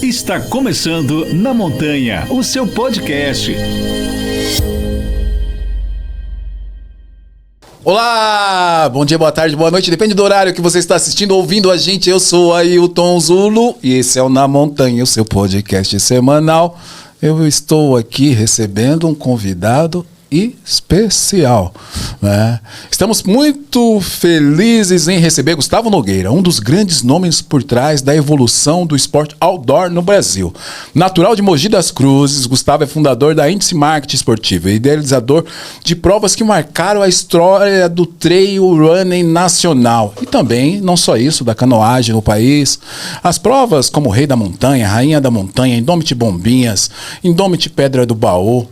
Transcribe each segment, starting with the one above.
Está começando Na Montanha, o seu podcast. Olá, bom dia, boa tarde, boa noite, depende do horário que você está assistindo, ouvindo a gente. Eu sou Ailton Zulo e esse é o Na Montanha, o seu podcast semanal. Eu estou aqui recebendo um convidado especial, né? Estamos muito felizes em receber Gustavo Nogueira, um dos grandes nomes por trás da evolução do esporte outdoor no Brasil. Natural de Mogi das Cruzes, Gustavo é fundador da Índice Marketing Esportivo e idealizador de provas que marcaram a história do trail running nacional. E também, não só isso, da canoagem no país. As provas como Rei da Montanha, Rainha da Montanha, Indomit Bombinhas, Indomit Pedra do Baú,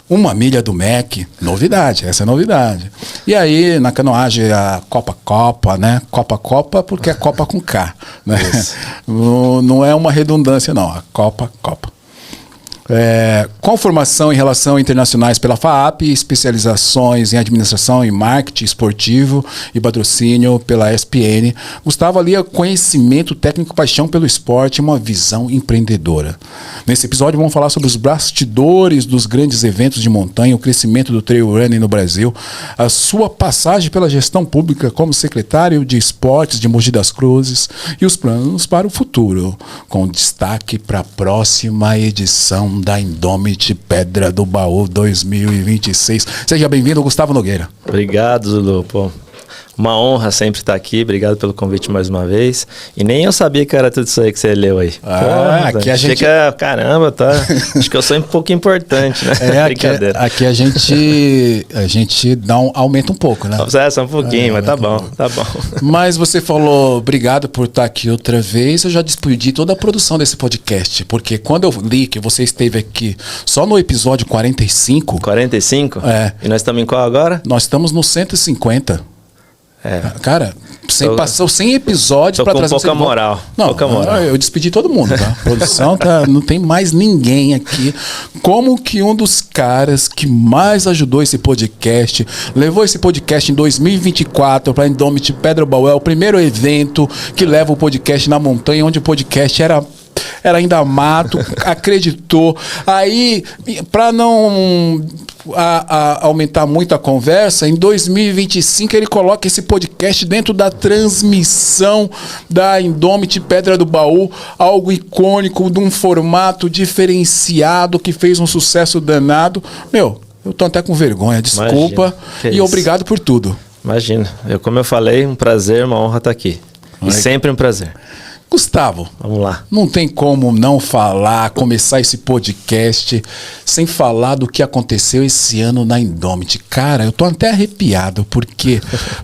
Uma Milha do MEC, novidade, essa é novidade. E aí, na canoagem, a Copa, né? Copa, porque é Copa com K, né? Não é uma redundância, não, a Copa. Com formação em relações internacionais pela FAAP, especializações em administração e marketing esportivo e patrocínio pela ESPN, Gustavo alia conhecimento técnico, paixão pelo esporte e uma visão empreendedora. Nesse episódio vamos falar sobre os bastidores dos grandes eventos de montanha, o crescimento do trail running no Brasil, a sua passagem pela gestão pública como secretário de esportes de Mogi das Cruzes e os planos para o futuro, com destaque para a próxima edição da Indomit Pedra do Baú 2026. Seja bem-vindo, Gustavo Nogueira. Obrigado, Zulu. Pô, uma honra sempre estar aqui. Obrigado pelo convite mais uma vez. E nem eu sabia que era tudo isso aí que você leu aí. Aqui a gente... Caramba, tá? Acho que eu sou um pouco importante, né? Brincadeira. Aqui a gente aumenta um pouco, né? Só um pouquinho, mas tá bom. Mas você falou obrigado por estar aqui outra vez. Eu já despedi toda a produção desse podcast, porque quando eu li que você esteve aqui só no episódio 45... 45? É. E nós estamos em qual agora? Nós estamos no 150. Cara, passou 100 episódios para trazer pouca moral. Pouca moral. Eu despedi todo mundo, tá? A produção não tem mais ninguém aqui. Como que um dos caras que mais ajudou esse podcast, levou esse podcast em 2024 para Indomit Pedra do Baú, é o primeiro evento que leva o podcast na montanha, onde o podcast era ainda mato, acreditou. Aí, para não aumentar muito a conversa, em 2025 ele coloca esse podcast dentro da transmissão da Indomit Pedra do Baú, algo icônico, de um formato diferenciado que fez um sucesso danado. Eu tô até com vergonha, desculpa. E obrigado por tudo. Imagina. Como eu falei, um prazer, uma honra estar aqui. E sempre um prazer. Gustavo, vamos lá. Não tem como não começar esse podcast sem falar do que aconteceu esse ano na Indomit. Cara, eu tô até arrepiado, porque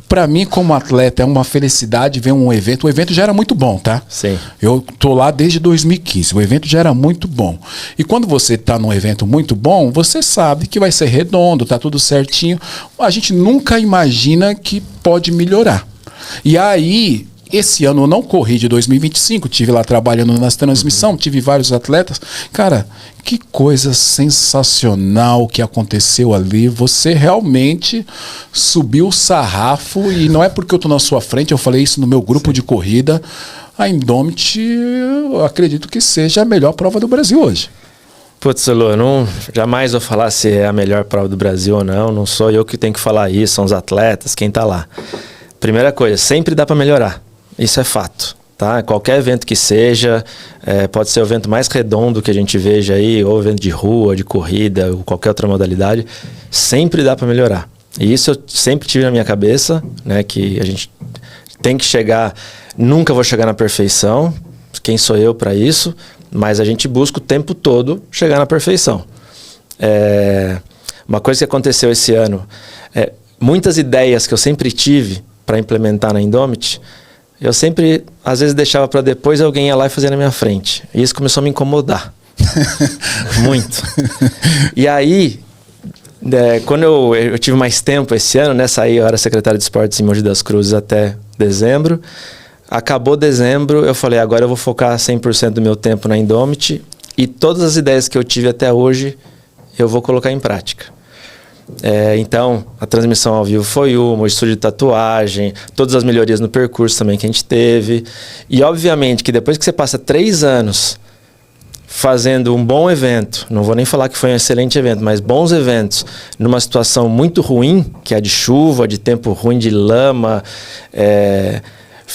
pra mim como atleta é uma felicidade ver um evento. O evento já era muito bom, tá? Sim. Eu tô lá desde 2015, o evento já era muito bom. E quando você tá num evento muito bom, você sabe que vai ser redondo, tá tudo certinho. A gente nunca imagina que pode melhorar. E aí... Esse ano eu não corri de 2025, tive lá trabalhando nas transmissões, tive vários atletas. Cara, que coisa sensacional que aconteceu ali. Você realmente subiu o sarrafo e não é porque eu estou na sua frente, eu falei isso no meu grupo de corrida. A Indomit, eu acredito que seja a melhor prova do Brasil hoje. Putz, Lu, eu jamais vou falar se é a melhor prova do Brasil ou não. Não sou eu que tenho que falar isso, são os atletas, quem está lá. Primeira coisa, sempre dá para melhorar. Isso é fato, tá? Qualquer evento que seja, pode ser o evento mais redondo que a gente veja aí, ou evento de rua, de corrida, ou qualquer outra modalidade, sempre dá para melhorar. E isso eu sempre tive na minha cabeça, né? Que a gente tem que chegar, nunca vou chegar na perfeição, quem sou eu para isso, mas a gente busca o tempo todo chegar na perfeição. Uma coisa que aconteceu esse ano, muitas ideias que eu sempre tive para implementar na Indomit, eu sempre, às vezes, deixava para depois, alguém ia lá e fazia na minha frente. E isso começou a me incomodar. Muito. E aí, quando eu tive mais tempo esse ano, né? Saí, eu era secretário de esportes em Mogi das Cruzes até dezembro. Acabou dezembro, eu falei, agora eu vou focar 100% do meu tempo na Indomit. E todas as ideias que eu tive até hoje, eu vou colocar em prática. Então, a transmissão ao vivo foi o estúdio de tatuagem, todas as melhorias no percurso também que a gente teve. E, obviamente, que depois que você passa 3 anos fazendo um bom evento, não vou nem falar que foi um excelente evento, mas bons eventos, numa situação muito ruim, que é de chuva, de tempo ruim, de lama,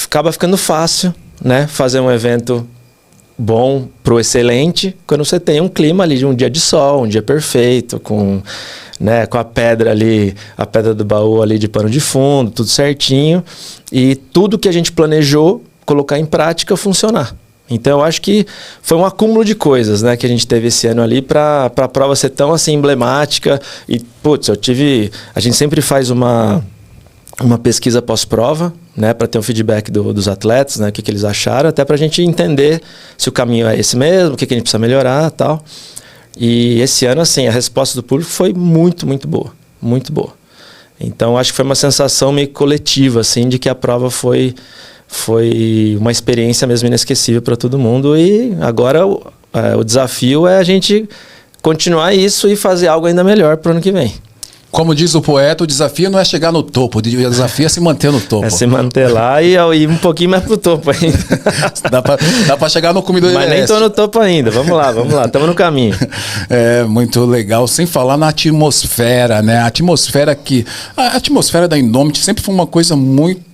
acaba ficando fácil, né, fazer um evento bom pro excelente quando você tem um clima ali de um dia de sol, um dia perfeito, com a pedra ali, a pedra do baú ali de pano de fundo, tudo certinho, e tudo que a gente planejou colocar em prática funcionar. Então eu acho que foi um acúmulo de coisas, né, que a gente teve esse ano ali para a prova ser tão assim emblemática. E a gente sempre faz uma pesquisa pós-prova, né, para ter um feedback dos atletas, né, o que eles acharam, até para a gente entender se o caminho é esse mesmo, o que a gente precisa melhorar, tal. E esse ano, assim, a resposta do público foi muito, muito boa, muito boa. Então acho que foi uma sensação meio coletiva, assim, de que a prova foi uma experiência mesmo inesquecível para todo mundo. E agora o desafio é a gente continuar isso e fazer algo ainda melhor para o ano que vem. Como diz o poeta, o desafio não é chegar no topo, o desafio é se manter no topo. É se manter lá e um pouquinho mais pro topo ainda. Dá pra chegar no cume do Mas nem tô no topo ainda, vamos lá, estamos no caminho. É muito legal, sem falar na atmosfera, né? A atmosfera da Indomit sempre foi uma coisa muito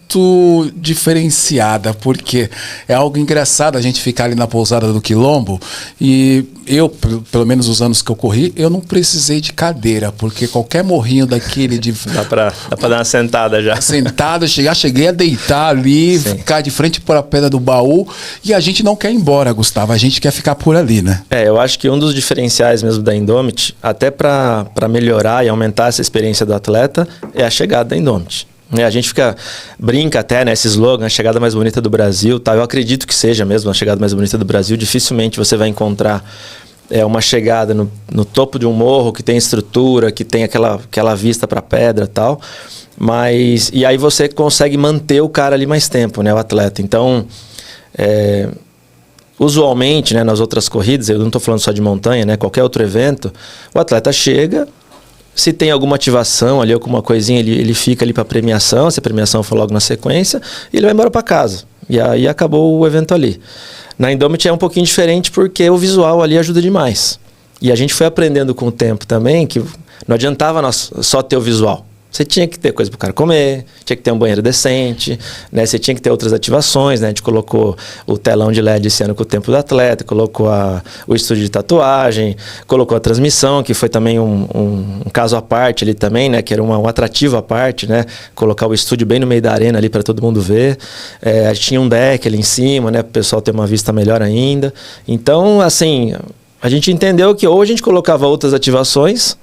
diferenciada, porque é algo engraçado a gente ficar ali na pousada do Quilombo, e eu, pelo menos os anos que eu corri, eu não precisei de cadeira, porque qualquer morrinho daquele de... Dá pra dar uma sentada já. Sentada, cheguei a deitar ali, sim, ficar de frente para a pedra do baú, e a gente não quer ir embora, Gustavo, a gente quer ficar por ali, né? Eu acho que um dos diferenciais mesmo da Indomit, até para melhorar e aumentar essa experiência do atleta, é a chegada da Indomit. A gente brinca até, né, esse slogan, a chegada mais bonita do Brasil, tá? Eu acredito que seja mesmo a chegada mais bonita do Brasil. Dificilmente você vai encontrar uma chegada no topo de um morro que tem estrutura, que tem aquela vista para pedra e tal. E aí você consegue manter o cara ali mais tempo, né, o atleta. Então, usualmente, né, nas outras corridas, eu não estou falando só de montanha, né, qualquer outro evento, o atleta chega... Se tem alguma ativação ali, alguma coisinha, ele fica ali para premiação. Se a premiação for logo na sequência, ele vai embora para casa. E aí acabou o evento ali. Na Indomit é um pouquinho diferente porque o visual ali ajuda demais. E a gente foi aprendendo com o tempo também que não adiantava nós só ter o visual. Você tinha que ter coisa para o cara comer, tinha que ter um banheiro decente, né? Você tinha que ter outras ativações, né? A gente colocou o telão de LED esse ano com o tempo do atleta, colocou o estúdio de tatuagem, colocou a transmissão, que foi também um caso à parte ali também, né? Que era um atrativo à parte, né? Colocar o estúdio bem no meio da arena ali para todo mundo ver. A gente tinha um deck ali em cima, né? Para o pessoal ter uma vista melhor ainda. Então, assim, a gente entendeu que ou a gente colocava outras ativações,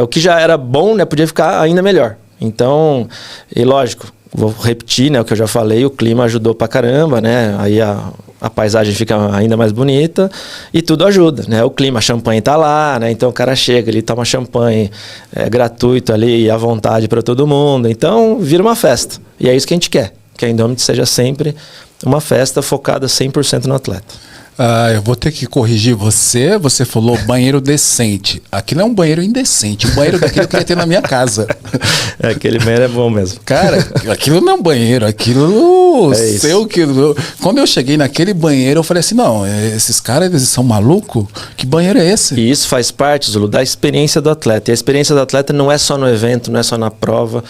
o que já era bom, né, podia ficar ainda melhor. Então, e lógico, vou repetir, né, o que eu já falei, o clima ajudou pra caramba, né? Aí a paisagem fica ainda mais bonita e tudo ajuda, né? O clima, a champanhe tá lá, né? Então o cara chega, ele toma champanhe gratuito ali, à vontade para todo mundo. Então, vira uma festa. E é isso que a gente quer, que a Indomit seja sempre uma festa focada 100% no atleta. Eu vou ter que corrigir você. Você falou banheiro decente. Aquilo é um banheiro indecente. Um banheiro daquele que eu queria ter na minha casa. Aquele banheiro é bom mesmo. Cara, aquilo não é um banheiro. Aquilo quando eu cheguei naquele banheiro, eu falei assim, não, esses caras, eles são malucos? Que banheiro é esse? E isso faz parte, Zulu, da experiência do atleta. E a experiência do atleta não é só no evento, não é só na prova.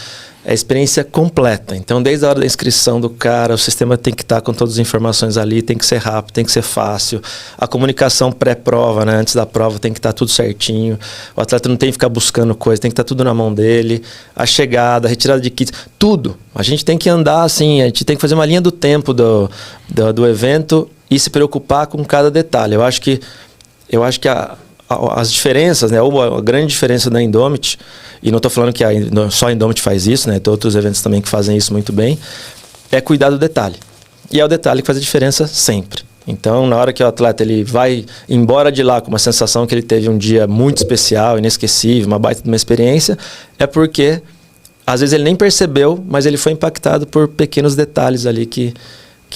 É a experiência completa. Então, desde a hora da inscrição do cara, o sistema tem que estar com todas as informações ali, tem que ser rápido, tem que ser fácil. A comunicação pré-prova, né, antes da prova, tem que estar tudo certinho. O atleta não tem que ficar buscando coisa, tem que estar tudo na mão dele. A chegada, a retirada de kits, tudo. A gente tem que andar assim, a gente tem que fazer uma linha do tempo do evento e se preocupar com cada detalhe. Eu acho que as diferenças, né, a grande diferença da Indomit, e não estou falando que só a Indomit faz isso, né, tem outros eventos também que fazem isso muito bem, é cuidar do detalhe. E é o detalhe que faz a diferença sempre. Então, na hora que o atleta ele vai embora de lá com uma sensação que ele teve um dia muito especial, inesquecível, uma baita de uma experiência, é porque, às vezes, ele nem percebeu, mas ele foi impactado por pequenos detalhes ali que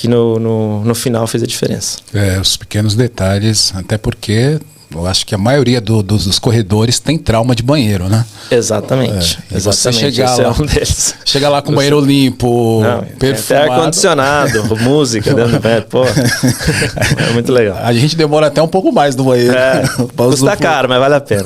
no final fez a diferença. Os pequenos detalhes, até porque Eu acho que a maioria dos corredores tem trauma de banheiro, né? Exatamente. Você Exatamente. chegar lá, um deles. Chega lá com o banheiro limpo, perfumado. Até ar-condicionado, música dentro do pé, pô. É muito legal. A gente demora até um pouco mais no banheiro. Custa caro, mas vale a pena.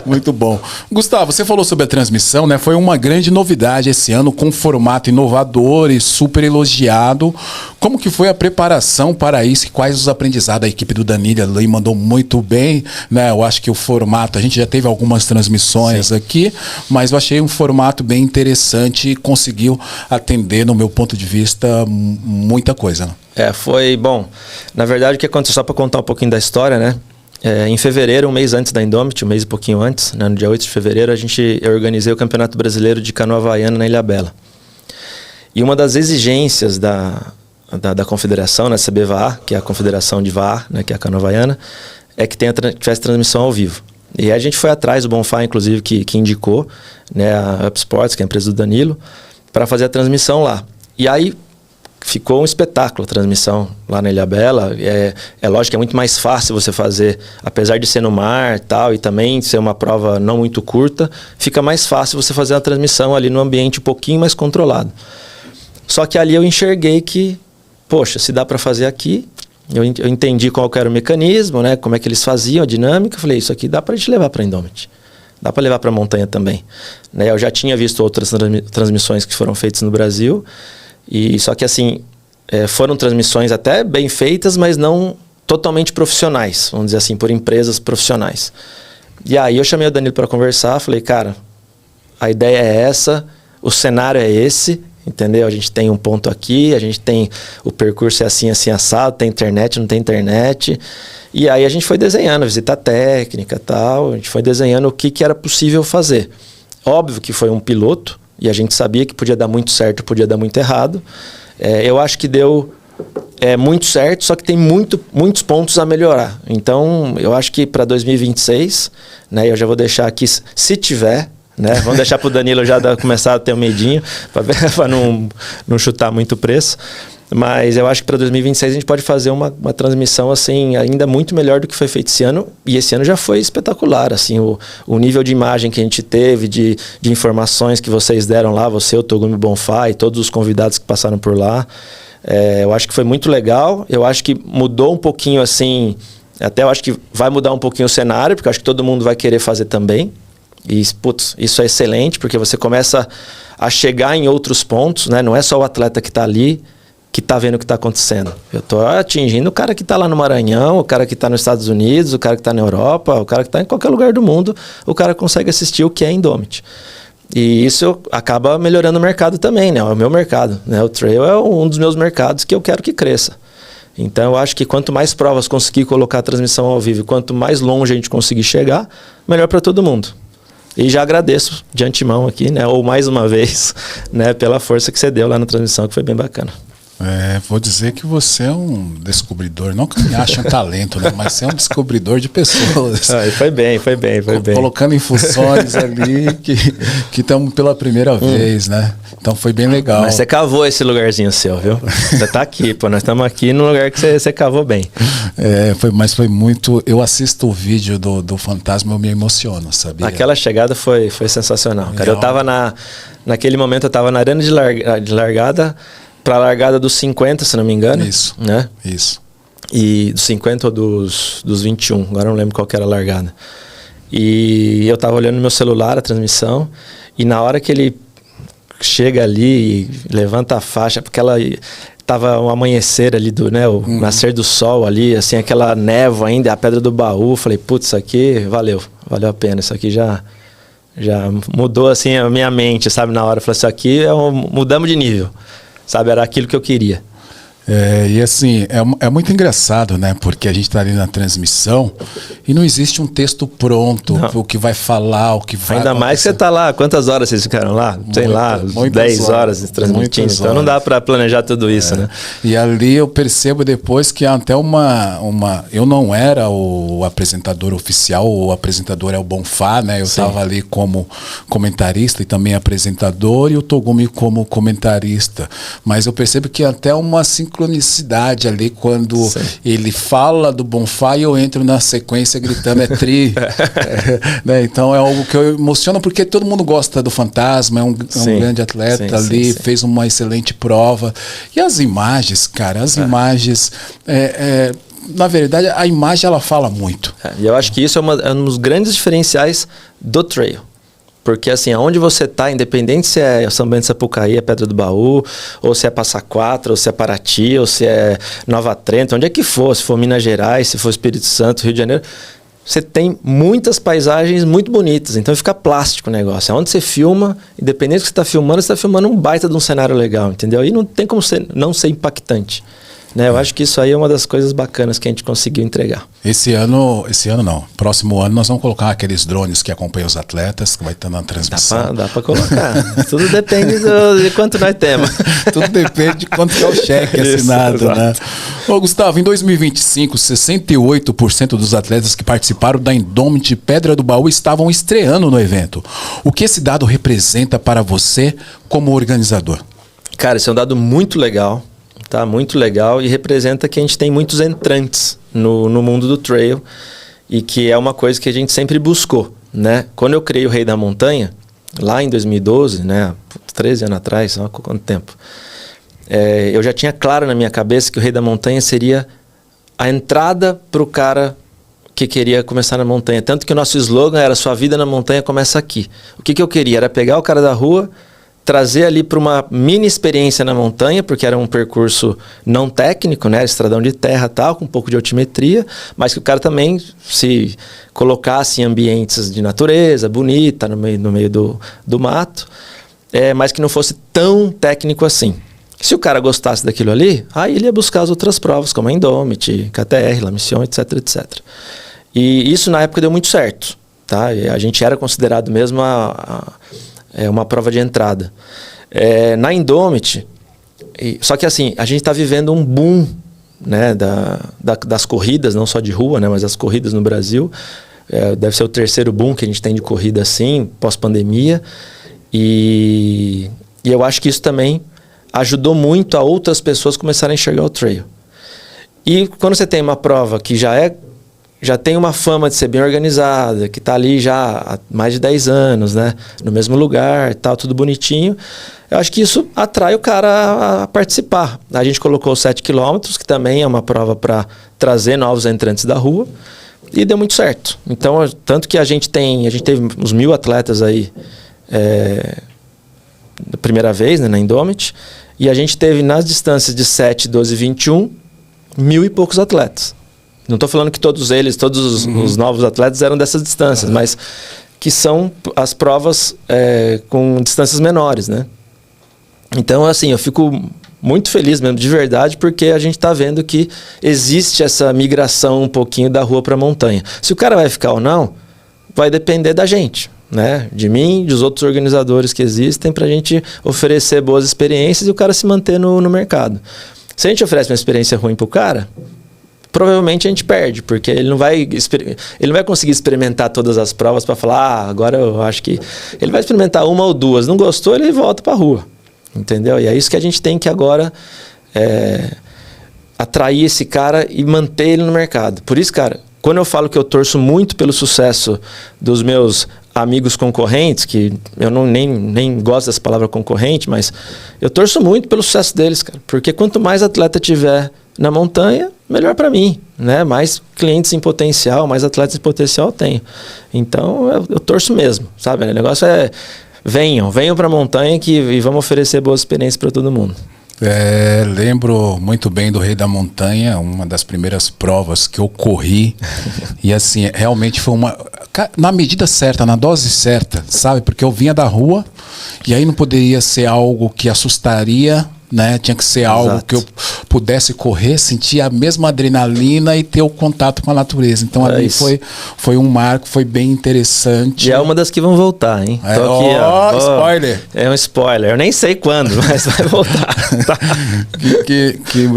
Muito bom. Gustavo, você falou sobre a transmissão, né? Foi uma grande novidade esse ano, com um formato inovador e super elogiado. Como que foi a preparação para isso e quais os aprendizados? A equipe do Danilo aí mandou muito bem, né? Eu acho que o formato, a gente já teve algumas transmissões aqui, mas eu achei um formato bem interessante e conseguiu atender, no meu ponto de vista, muita coisa, né? Foi bom. Na verdade, o que aconteceu, só para contar um pouquinho da história, né? Em fevereiro, um mês antes da Indomit, um mês e pouquinho antes, né? No dia 8 de fevereiro, eu organizei o Campeonato Brasileiro de Canoa Havaiana na Ilhabela. E uma das exigências da confederação, né, CBVA, que é a confederação de VAR, né, que é a Canoa Havaiana, é que tivesse transmissão ao vivo. E a gente foi atrás, o Bonfá, inclusive, que indicou, né, a Up Sports, que é a empresa do Danilo, para fazer a transmissão lá. E aí ficou um espetáculo a transmissão lá na Ilhabela. É lógico que é muito mais fácil você fazer, apesar de ser no mar e tal, e também ser uma prova não muito curta, fica mais fácil você fazer a transmissão ali no ambiente um pouquinho mais controlado. Só que ali eu enxerguei que, poxa, se dá para fazer aqui, eu entendi qual que era o mecanismo, né, como é que eles faziam, a dinâmica. Eu falei, isso aqui dá para a gente levar para a Indomit. Dá para levar para a montanha também. Né, eu já tinha visto outras transmissões que foram feitas no Brasil, e só que assim, foram transmissões até bem feitas, mas não totalmente profissionais, vamos dizer assim, por empresas profissionais. E aí eu chamei o Danilo para conversar, falei, cara, a ideia é essa, o cenário é esse, entendeu? A gente tem um ponto aqui, a gente tem o percurso é assim, assim, assado, tem internet, não tem internet. E aí a gente foi desenhando, visita técnica e tal, a gente foi desenhando o que era possível fazer. Óbvio que foi um piloto, e a gente sabia que podia dar muito certo, podia dar muito errado. Eu acho que deu muito certo, só que tem muitos pontos a melhorar. Então, eu acho que para 2026, né, eu já vou deixar aqui, se tiver, né, vamos deixar para o Danilo já começar a ter um medinho, para não chutar muito o preço. Mas eu acho que para 2026 a gente pode fazer uma transmissão assim, ainda muito melhor do que foi feito esse ano. E esse ano já foi espetacular. Assim, o nível de imagem que a gente teve, de informações que vocês deram lá, você, o Togumi Bonfá e todos os convidados que passaram por lá. Eu acho que foi muito legal. Eu acho que mudou um pouquinho assim. Até eu acho que vai mudar um pouquinho o cenário, porque eu acho que todo mundo vai querer fazer também. E, putz, isso é excelente, porque você começa a chegar em outros pontos, né? Não é só o atleta que está ali, que está vendo o que está acontecendo. Eu estou atingindo o cara que está lá no Maranhão, o cara que está nos Estados Unidos, o cara que está na Europa, o cara que está em qualquer lugar do mundo, o cara consegue assistir o que é Indomit. E isso acaba melhorando o mercado também, né? É o meu mercado, né? O trail é um dos meus mercados que eu quero que cresça. Então eu acho que quanto mais provas conseguir colocar a transmissão ao vivo, quanto mais longe a gente conseguir chegar, melhor para todo mundo. E já agradeço de antemão aqui, né? Ou mais uma vez, né? Pela força que você deu lá na transmissão, que foi bem bacana. Vou dizer que você é um descobridor, não que me ache um talento, né? Mas você é um descobridor de pessoas. Foi bem. Colocando em funções ali que estamos pela primeira vez, né? Então foi bem legal. Mas você cavou esse lugarzinho seu, viu? Você tá aqui, pô. Nós estamos aqui num lugar que você cavou bem. Mas foi muito... Eu assisto o vídeo do Fantasma, eu me emociono, sabia? Aquela chegada foi sensacional, cara. Eu tava naquele momento, eu tava na arena de largada, para a largada dos 50, se não me engano. Isso. Né? Isso. E dos 50 ou dos 21, agora não lembro qual que era a largada. E eu tava olhando no meu celular a transmissão, e na hora que ele chega ali e levanta a faixa, porque ela tava um amanhecer ali, o nascer do sol ali, assim, aquela névoa ainda, a Pedra do Baú. Falei, putz, isso aqui valeu a pena, isso aqui já mudou assim a minha mente, sabe, na hora. Falei, isso aqui mudamos de nível. Sabe, era aquilo que eu queria. E assim, é muito engraçado, né? Porque a gente está ali na transmissão e não existe um texto pronto, o que vai falar, o que vai Ainda acontecer. mais que você está lá, quantas horas vocês ficaram lá? Sei lá, 10 horas transmitindo. Então não dá para planejar tudo isso, né? E ali eu percebo depois que há até eu não era o apresentador oficial, o apresentador é o Bonfá, né? Eu estava ali como comentarista e também apresentador, e o Togumi como comentarista. Mas eu percebo que até uma sincronização sincronicidade ali quando ele fala do Bonfá e eu entro na sequência gritando tri. Né? Então é algo que eu emociono porque todo mundo gosta do Fantasma, é um grande atleta ali, fez uma excelente prova. E as imagens, cara, imagens... na verdade, a imagem ela fala muito. E eu acho que isso é um dos grandes diferenciais do trail. Porque assim, aonde você está, independente se é São Bento de Sapucaí, é Pedra do Baú, ou se é Passa Quatro, ou se é Paraty, ou se é Nova Trento, onde é que for, se for Minas Gerais, se for Espírito Santo, Rio de Janeiro, você tem muitas paisagens muito bonitas, então fica plástico o negócio. Aonde você filma, independente do que você está filmando um baita de um cenário legal, entendeu? E não tem como não ser impactante. Né? Eu acho que isso aí é uma das coisas bacanas que a gente conseguiu entregar. Esse ano não. Próximo ano nós vamos colocar aqueles drones que acompanham os atletas, que vai estar na transmissão. Dá para colocar. Tudo depende de quanto nós temos. Tudo depende de quanto que é o cheque assinado, né? Ô, Gustavo, em 2025, 68% dos atletas que participaram da Indomit Pedra do Baú estavam estreando no evento. O que esse dado representa para você como organizador? Cara, esse é um dado muito legal. Tá muito legal e representa que a gente tem muitos entrantes no mundo do trail e que é uma coisa que a gente sempre buscou, né? Quando eu criei o Rei da Montanha, lá em 2012, né? 13 anos atrás, olha quanto tempo. Eu já tinha claro na minha cabeça que o Rei da Montanha seria a entrada para o cara que queria começar na montanha. Tanto que o nosso slogan era "Sua vida na montanha começa aqui". O que eu queria era pegar o cara da rua, trazer ali para uma mini experiência na montanha, porque era um percurso não técnico, né? Estradão de terra e tal, com um pouco de altimetria, mas que o cara também se colocasse em ambientes de natureza, bonita, no meio do mato, mas que não fosse tão técnico assim. Se o cara gostasse daquilo ali, aí ele ia buscar as outras provas, como a Indomit, KTR, La Mission, etc, etc. E isso na época deu muito certo, tá? E a gente era considerado mesmo uma prova de entrada. Na Indomit, só que assim, a gente está vivendo um boom, né, das corridas, não só de rua, né, mas das corridas no Brasil. Deve ser o terceiro boom que a gente tem de corrida assim, pós-pandemia. E eu acho que isso também ajudou muito a outras pessoas começarem a enxergar o trail. E quando você tem uma prova que já tem uma fama de ser bem organizada, que está ali já há mais de 10 anos, né? No mesmo lugar, tal, tudo bonitinho. Eu acho que isso atrai o cara a participar. A gente colocou 7 km, que também é uma prova para trazer novos entrantes da rua, e deu muito certo. Então, tanto que a gente teve uns 1.000 atletas aí da primeira vez, né, na Indomit, e a gente teve nas distâncias de 7, 12 e 21, 1.000 e poucos atletas. Não estou falando que todos os novos atletas eram dessas distâncias, mas que são as provas com distâncias menores, né? Então, assim, eu fico muito feliz mesmo, de verdade, porque a gente está vendo que existe essa migração um pouquinho da rua para a montanha. Se o cara vai ficar ou não, vai depender da gente, né? De mim, dos outros organizadores que existem, para a gente oferecer boas experiências e o cara se manter no mercado. Se a gente oferece uma experiência ruim para o cara, provavelmente a gente perde, porque ele não vai conseguir experimentar todas as provas para falar, agora eu acho que... Ele vai experimentar uma ou duas, não gostou, ele volta para a rua, entendeu? E é isso que a gente tem que agora atrair esse cara e manter ele no mercado. Por isso, cara, quando eu falo que eu torço muito pelo sucesso dos meus amigos concorrentes, que eu nem gosto dessa palavra concorrente, mas eu torço muito pelo sucesso deles, cara, porque quanto mais atleta tiver na montanha, melhor para mim, né? Mais clientes em potencial, mais atletas em potencial eu tenho. Então, eu torço mesmo, sabe? O negócio venham para a montanha e vamos oferecer boas experiências para todo mundo. Lembro muito bem do Rei da Montanha, uma das primeiras provas que eu corri. E assim, realmente foi na medida certa, na dose certa, sabe? Porque eu vinha da rua e aí não poderia ser algo que assustaria, né? Tinha que ser algo que eu pudesse correr, sentir a mesma adrenalina e ter o contato com a natureza. Então ali foi um marco, foi bem interessante. E é uma das que vão voltar, hein? Tô aqui, spoiler! É um spoiler. Eu nem sei quando, mas vai voltar. Tá.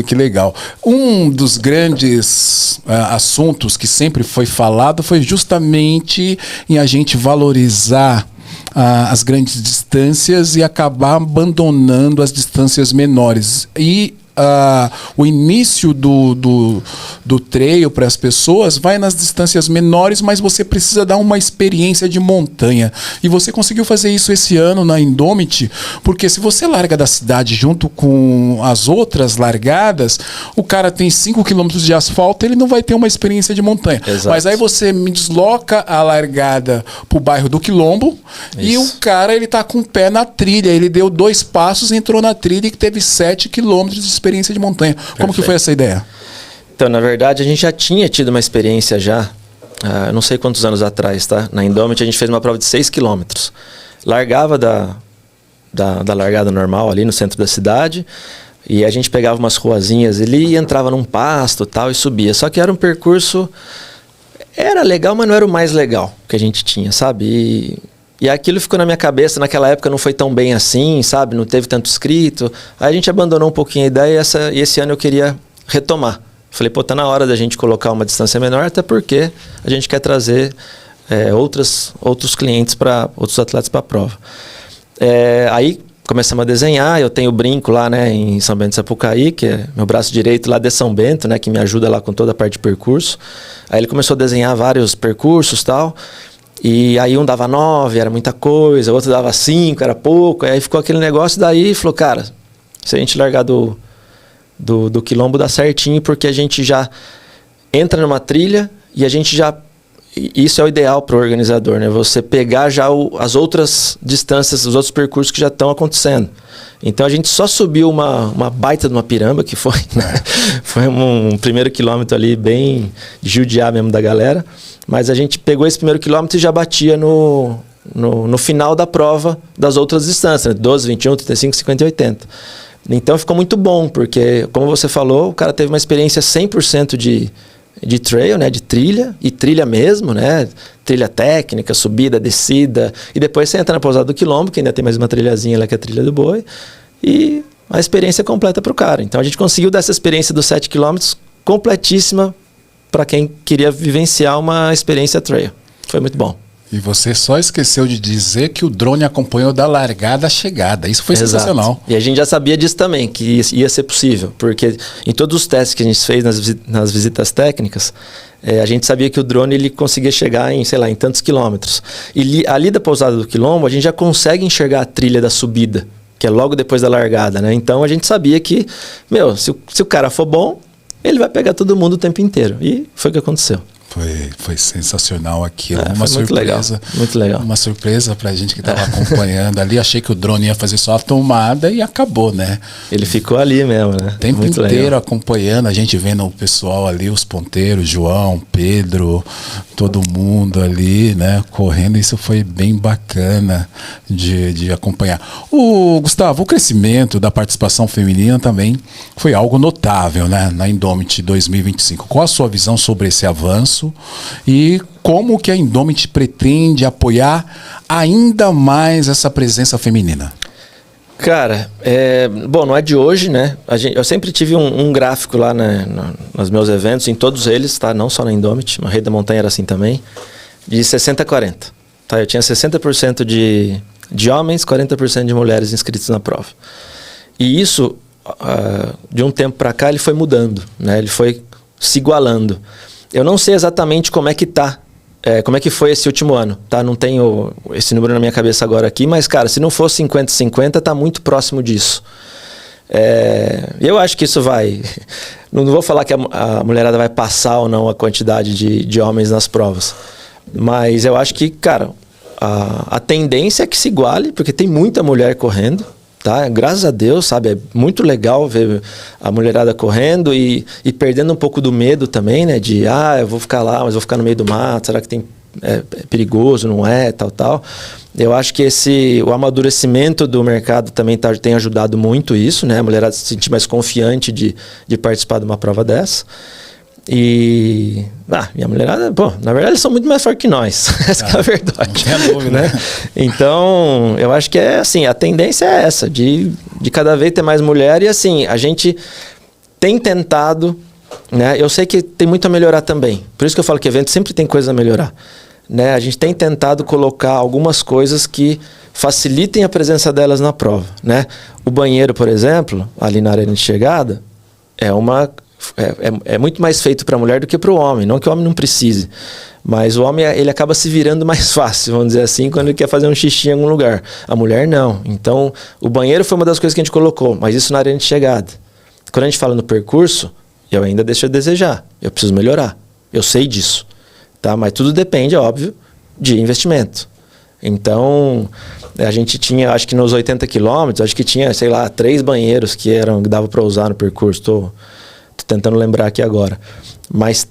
Que legal. Um dos grandes assuntos que sempre foi falado foi justamente em a gente valorizar as grandes distâncias e acabar abandonando as distâncias menores. E o início do trail para as pessoas vai nas distâncias menores, mas você precisa dar uma experiência de montanha. E você conseguiu fazer isso esse ano na Indomit, porque se você larga da cidade junto com as outras largadas, o cara tem 5 quilômetros de asfalto, ele não vai ter uma experiência de montanha. Exato. Mas aí você me desloca a largada pro bairro do Quilombo e o cara, ele tá com o pé na trilha. Ele deu 2 passos, entrou na trilha e teve 7 quilômetros de experiência de montanha. Como que foi essa ideia? Então, na verdade, a gente já tinha tido uma experiência já, não sei quantos anos atrás, tá? Na Indomit a gente fez uma prova de 6 quilômetros. Largava da largada normal ali no centro da cidade e a gente pegava umas ruazinhas ali e entrava num pasto tal e subia. Só que era um percurso... Era legal, mas não era o mais legal que a gente tinha, sabe? E aquilo ficou na minha cabeça. Naquela época não foi tão bem assim, sabe? Não teve tanto inscrito. Aí a gente abandonou um pouquinho a ideia e esse ano eu queria retomar. Falei, pô, tá na hora da gente colocar uma distância menor, até porque a gente quer trazer outros clientes, outros atletas para a prova. Aí começamos a desenhar. Eu tenho o brinco lá, né, em São Bento de Sapucaí, que é meu braço direito lá de São Bento, né, que me ajuda lá com toda a parte de percurso. Aí ele começou a desenhar vários percursos e tal. E aí um dava 9, era muita coisa, o outro dava 5, era pouco. Aí ficou aquele negócio, daí falou, cara, se a gente largar do Quilombo dá certinho, porque a gente já entra numa trilha e a gente já... Isso é o ideal para o organizador, né? Você pegar já as outras distâncias, os outros percursos que já estão acontecendo. Então a gente só subiu uma baita de uma piramba, que foi, né? Foi um primeiro quilômetro ali bem de judiar mesmo da galera. Mas a gente pegou esse primeiro quilômetro e já batia no final da prova das outras distâncias, né? 12, 21, 35, 50 e 80. Então ficou muito bom, porque, como você falou, o cara teve uma experiência 100% de trail, né, de trilha, e trilha mesmo, né, trilha técnica, subida, descida, e depois você entra na Pousada do Quilombo, que ainda tem mais uma trilhazinha lá, que é a Trilha do Boi, e a experiência completa para o cara. Então a gente conseguiu dar essa experiência dos 7 quilômetros completíssima para quem queria vivenciar uma experiência trail. Foi muito bom. E você só esqueceu de dizer que o drone acompanhou da largada à chegada. Isso foi sensacional. E a gente já sabia disso também, que ia ser possível. Porque em todos os testes que a gente fez nas visitas técnicas, a gente sabia que o drone ele conseguia chegar em, sei lá, em tantos quilômetros. E ali da Pousada do Quilombo, a gente já consegue enxergar a trilha da subida, que é logo depois da largada, né? Então a gente sabia que, se o cara for bom, ele vai pegar todo mundo o tempo inteiro. E foi o que aconteceu. Foi sensacional aquilo. Uma surpresa. Muito legal. Uma surpresa pra gente que tava acompanhando ali. Achei que o drone ia fazer só a tomada e acabou, né? Ele ficou ali mesmo, né? O tempo muito inteiro legal. acompanhando, a gente vendo o pessoal ali, os ponteiros, João, Pedro, todo mundo ali, né? Correndo. Isso foi bem bacana de acompanhar. Gustavo, o crescimento da participação feminina também foi algo notável, né? Na Indomit 2025. Qual a sua visão sobre esse avanço? E como que a Indomit pretende apoiar ainda mais essa presença feminina? Cara, bom, não é de hoje, né? Eu sempre tive um gráfico lá nos meus eventos, em todos eles, tá? Não só na Indomit, na Rei da Montanha era assim também, de 60-40. Tá? Eu tinha 60% de homens, 40% de mulheres inscritos na prova. E isso, de um tempo para cá, ele foi mudando, né? Ele foi se igualando. Eu não sei exatamente como é que tá, como é que foi esse último ano, tá? Não tenho esse número na minha cabeça agora aqui, mas, cara, se não for 50-50, tá muito próximo disso. Eu acho que isso vai... Não vou falar que a mulherada vai passar ou não a quantidade de homens nas provas, mas eu acho que, cara, a tendência é que se iguale, porque tem muita mulher correndo, tá? Graças a Deus, sabe? É muito legal ver a mulherada correndo e perdendo um pouco do medo também, né? De, eu vou ficar lá, mas vou ficar no meio do mato, será que é perigoso, não é, tal. Eu acho que o amadurecimento do mercado também tem ajudado muito isso, né? A mulherada se sentir mais confiante de participar de uma prova dessa. E a mulherada, na verdade eles são muito mais fortes que nós. Essa é a verdade. Não tem dúvida, né? Então, eu acho que assim, a tendência é essa, de cada vez ter mais mulher. E assim, a gente tem tentado, né? Eu sei que tem muito a melhorar também. Por isso que eu falo que evento sempre tem coisa a melhorar, né? A gente tem tentado colocar algumas coisas que facilitem a presença delas na prova, né? O banheiro, por exemplo, ali na arena de chegada, é muito mais feito para a mulher do que para o homem. Não que o homem não precise, mas o homem ele acaba se virando mais fácil, vamos dizer assim, quando ele quer fazer um xixi em algum lugar. A mulher não. Então, o banheiro foi uma das coisas que a gente colocou, mas isso na área de chegada. Quando a gente fala no percurso, eu ainda deixo a desejar. Eu preciso melhorar. Eu sei disso. Tá? Mas tudo depende, é óbvio, de investimento. Então, a gente tinha, acho que nos 80 quilômetros, acho que tinha, sei lá, 3 banheiros que dava para usar no percurso. Tô tentando lembrar aqui agora. Mas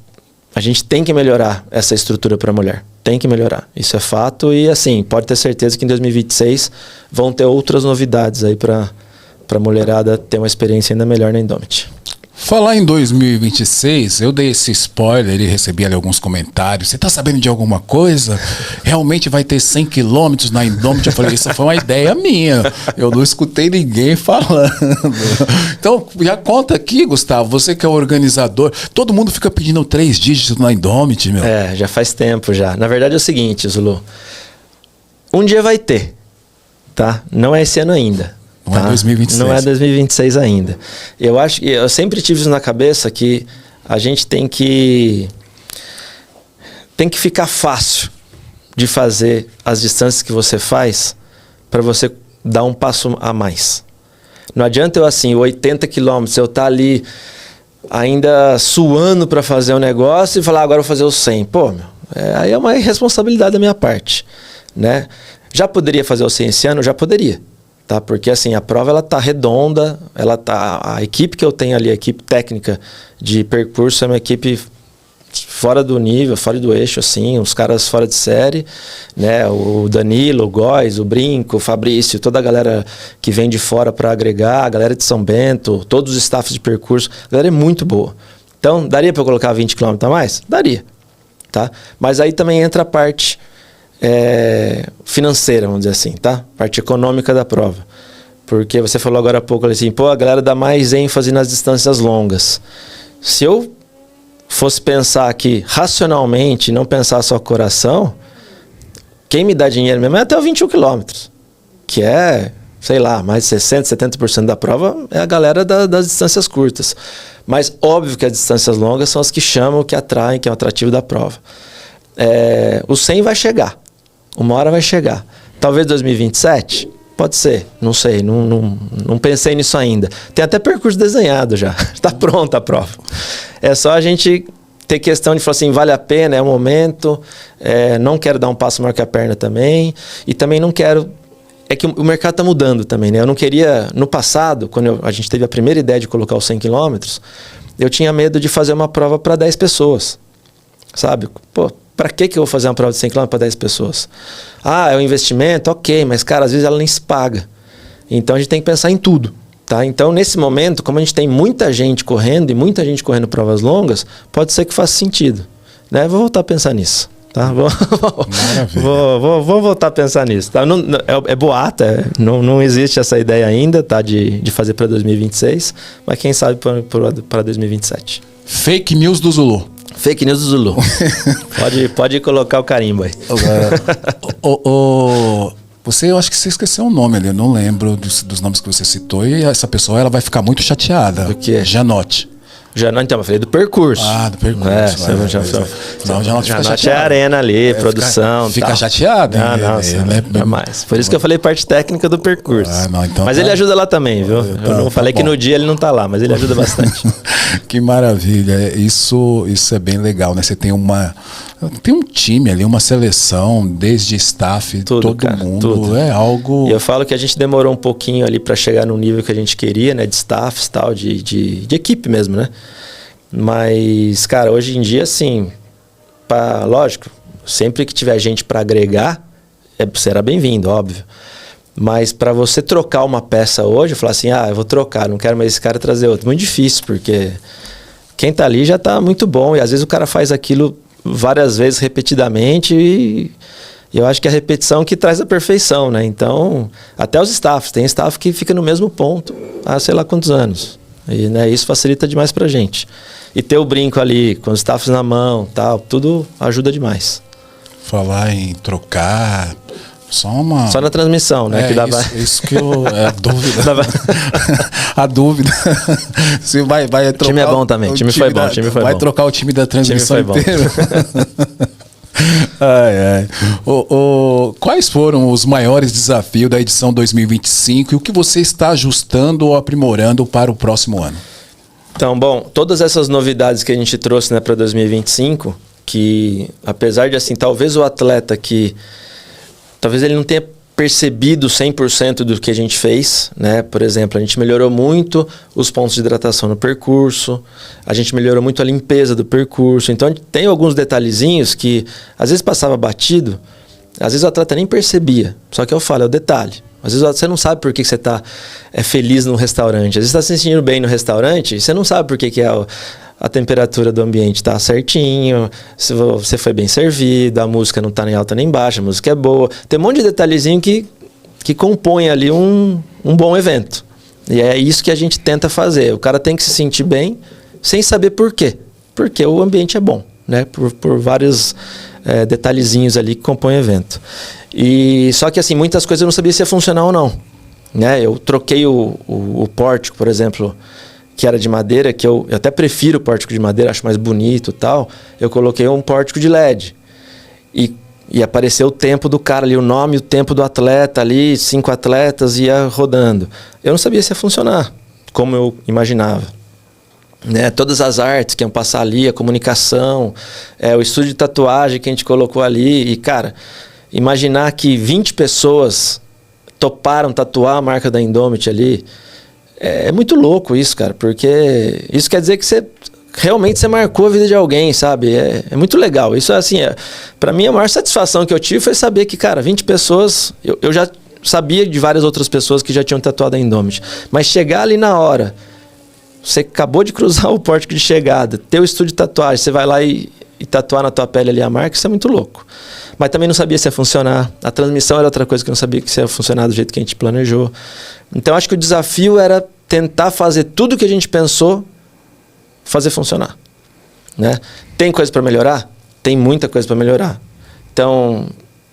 a gente tem que melhorar essa estrutura para a mulher. Tem que melhorar. Isso é fato. E assim, pode ter certeza que em 2026 vão ter outras novidades aí para a mulherada ter uma experiência ainda melhor na Indomit. Falar em 2026, eu dei esse spoiler e recebi ali alguns comentários. Você tá sabendo de alguma coisa? Realmente vai ter 100 quilômetros na Indomit? Eu falei, isso foi uma ideia minha. Eu não escutei ninguém falando. Então, já conta aqui, Gustavo, você que é o organizador. Todo mundo fica pedindo 3 dígitos na Indomit, meu. Já faz tempo já. Na verdade é o seguinte, Zulu. Um dia vai ter, tá? Não é esse ano ainda. Não é 2026. Não é 2026 ainda. Eu sempre tive isso na cabeça que a gente tem que ficar fácil de fazer as distâncias que você faz para você dar um passo a mais. Não adianta 80 quilômetros, eu estar ali ainda suando para fazer um negócio e falar, agora eu vou fazer os 100. Pô, aí é uma irresponsabilidade da minha parte, né? Já poderia fazer o 100 esse ano? Já poderia. Tá? Porque assim, a prova ela tá redonda, a equipe que eu tenho ali, a equipe técnica de percurso é uma equipe fora do nível, fora do eixo, assim, os caras fora de série, né? O Danilo, o Góes, o Brinco, o Fabrício, toda a galera que vem de fora para agregar, a galera de São Bento, todos os staffs de percurso, a galera é muito boa. Então, daria para eu colocar 20 km a mais? Daria, tá? Mas aí também entra a parte financeira, vamos dizer assim, tá? Parte econômica da prova. Porque você falou agora há pouco assim, a galera dá mais ênfase nas distâncias longas. Se eu fosse pensar aqui racionalmente, não pensar só com o coração, quem me dá dinheiro mesmo é até os 21 quilômetros, que é, sei lá, mais de 60%, 70% da prova é a galera das distâncias curtas. Mas óbvio que as distâncias longas são as que chamam, que atraem, que é o atrativo da prova. O 100 vai chegar. Uma hora vai chegar. Talvez 2027? Pode ser. Não sei. Não pensei nisso ainda. Tem até percurso desenhado já. Está pronta a prova. É só a gente ter questão de falar assim, vale a pena, é o momento. Não quero dar um passo maior que a perna também. E também não quero... É que o mercado está mudando também, né? Eu não queria... No passado, quando a gente teve a primeira ideia de colocar os 100 quilômetros, eu tinha medo de fazer uma prova para 10 pessoas. Sabe? Para que eu vou fazer uma prova de 100 km para 10 pessoas? É um investimento? Ok, mas, cara, às vezes ela nem se paga. Então, a gente tem que pensar em tudo, tá? Então, nesse momento, como a gente tem muita gente correndo e muita gente correndo provas longas, pode ser que faça sentido, né? Vou voltar a pensar nisso, tá? Vou voltar a pensar nisso, tá? É boato, não existe essa ideia ainda, tá? De fazer para 2026, mas quem sabe para 2027. Fake news do Zulu. Fake news do Zulu. pode colocar o carimbo aí. Eu acho que você esqueceu um nome ali, eu não lembro dos nomes que você citou, e essa pessoa ela vai ficar muito chateada. Do quê? Janote. Então, eu falei do percurso. Do percurso. Não, Janote é arena ali, produção. Fica chateado. Não mais. Por isso que eu falei parte técnica do percurso. Então mas ele ajuda lá também, viu? Eu não falei que no dia ele não tá lá, mas ele ajuda bastante. Que maravilha. Isso é bem legal, né? Você tem um time ali, uma seleção, desde staff, todo mundo. Tudo. É algo... E eu falo que a gente demorou um pouquinho ali para chegar no nível que a gente queria, né? De staffs e tal, de equipe mesmo, né? Mas, cara, hoje em dia, assim, lógico, sempre que tiver gente para agregar, será bem-vindo, óbvio. Mas para você trocar uma peça hoje, falar assim, eu vou trocar, não quero mais esse cara trazer outro. Muito difícil, porque quem tá ali já tá muito bom. E às vezes o cara faz aquilo várias vezes, repetidamente, e eu acho que a repetição que traz a perfeição, né? Então, até os staffs, tem staff que fica no mesmo ponto há sei lá quantos anos. E, né, isso facilita demais pra gente. E ter o brinco ali, com os staffs na mão, tal, tudo ajuda demais. Falar em trocar, Só na transmissão, né? Que dava... isso que eu... É dúvida. A dúvida. Você vai trocar... O time é bom também. O time foi bom. Vai trocar o time da transmissão inteira. Quais foram os maiores desafios da edição 2025 e o que você está ajustando ou aprimorando para o próximo ano? Então, bom, todas essas novidades que a gente trouxe, né, para 2025, que apesar de, assim, talvez o atleta que... Talvez ele não tenha percebido 100% do que a gente fez, né? Por exemplo, a gente melhorou muito os pontos de hidratação no percurso, a gente melhorou muito a limpeza do percurso. Então, tem alguns detalhezinhos que às vezes passava batido, às vezes o atleta nem percebia. Só que eu falo, é o detalhe. Às vezes você não sabe por que você está feliz no restaurante. Às vezes você está se sentindo bem no restaurante e você não sabe por que a temperatura do ambiente está certinho, se você foi bem servido, a música não está nem alta nem baixa, a música é boa. Tem um monte de detalhezinho que compõe ali um bom evento. E é isso que a gente tenta fazer. O cara tem que se sentir bem sem saber por quê. Porque o ambiente é bom, né? Por vários detalhezinhos ali que compõem o evento. E só que assim, muitas coisas eu não sabia se ia funcionar ou não, né? Eu troquei o pórtico, por exemplo, que era de madeira, que eu até prefiro o pórtico de madeira, acho mais bonito e tal. Eu coloquei um pórtico de LED. E apareceu o tempo do cara ali, o nome e o tempo do atleta ali, 5 atletas, ia rodando. Eu não sabia se ia funcionar, como eu imaginava. Né? Todas as artes que iam passar ali, a comunicação, o estúdio de tatuagem que a gente colocou ali. E, cara, imaginar que 20 pessoas toparam tatuar a marca da Indomit ali, é muito louco isso, cara, porque isso quer dizer que realmente você marcou a vida de alguém, sabe? É muito legal. Isso, assim, pra mim, a maior satisfação que eu tive foi saber que, cara, 20 pessoas... Eu já sabia de várias outras pessoas que já tinham tatuado a Indomit. Mas chegar ali na hora, você acabou de cruzar o pórtico de chegada, ter o estúdio de tatuagem, você vai lá e tatuar na tua pele ali a marca, isso é muito louco. Mas também não sabia se ia funcionar. A transmissão era outra coisa que eu não sabia que ia funcionar do jeito que a gente planejou. Então, acho que o desafio era tentar fazer tudo que a gente pensou fazer funcionar, né? Tem coisa para melhorar? Tem muita coisa para melhorar. Então,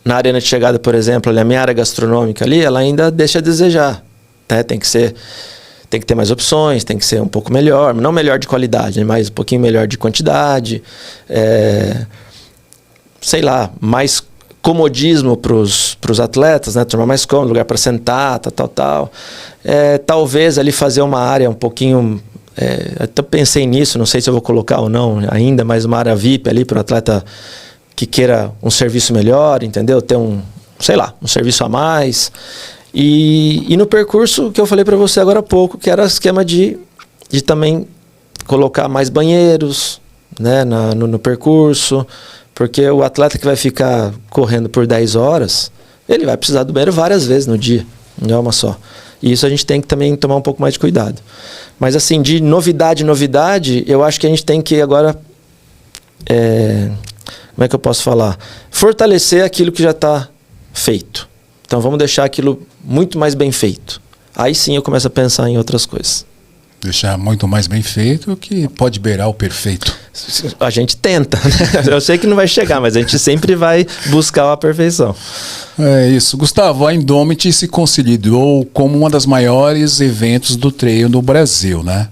na arena de chegada, por exemplo, a minha área gastronômica ali, ela ainda deixa a desejar, né? Tem que ter mais opções, tem que ser um pouco melhor, não melhor de qualidade, mas um pouquinho melhor de quantidade, sei lá, mais comodismo para os atletas, né? Tornar mais cômodo, lugar para sentar, tal. Talvez ali fazer uma área um pouquinho... até pensei nisso, não sei se eu vou colocar ou não ainda, mas uma área VIP ali para o atleta que queira um serviço melhor, entendeu? Ter um serviço a mais. E no percurso que eu falei para você agora há pouco, que era o esquema de também colocar mais banheiros, né, no percurso, porque o atleta que vai ficar correndo por 10 horas, ele vai precisar do banheiro várias vezes no dia, não é uma só. E isso a gente tem que também tomar um pouco mais de cuidado. Mas assim, de novidade, eu acho que a gente tem que agora, como é que eu posso falar? Fortalecer aquilo que já está feito. Então vamos deixar aquilo muito mais bem feito. Aí sim eu começo a pensar em outras coisas. Deixar muito mais bem feito que pode beirar o perfeito. A gente tenta, né? Eu sei que não vai chegar, mas a gente sempre vai buscar a perfeição. É isso. Gustavo, a Indomit se consolidou como uma das maiores eventos do trail no Brasil, né?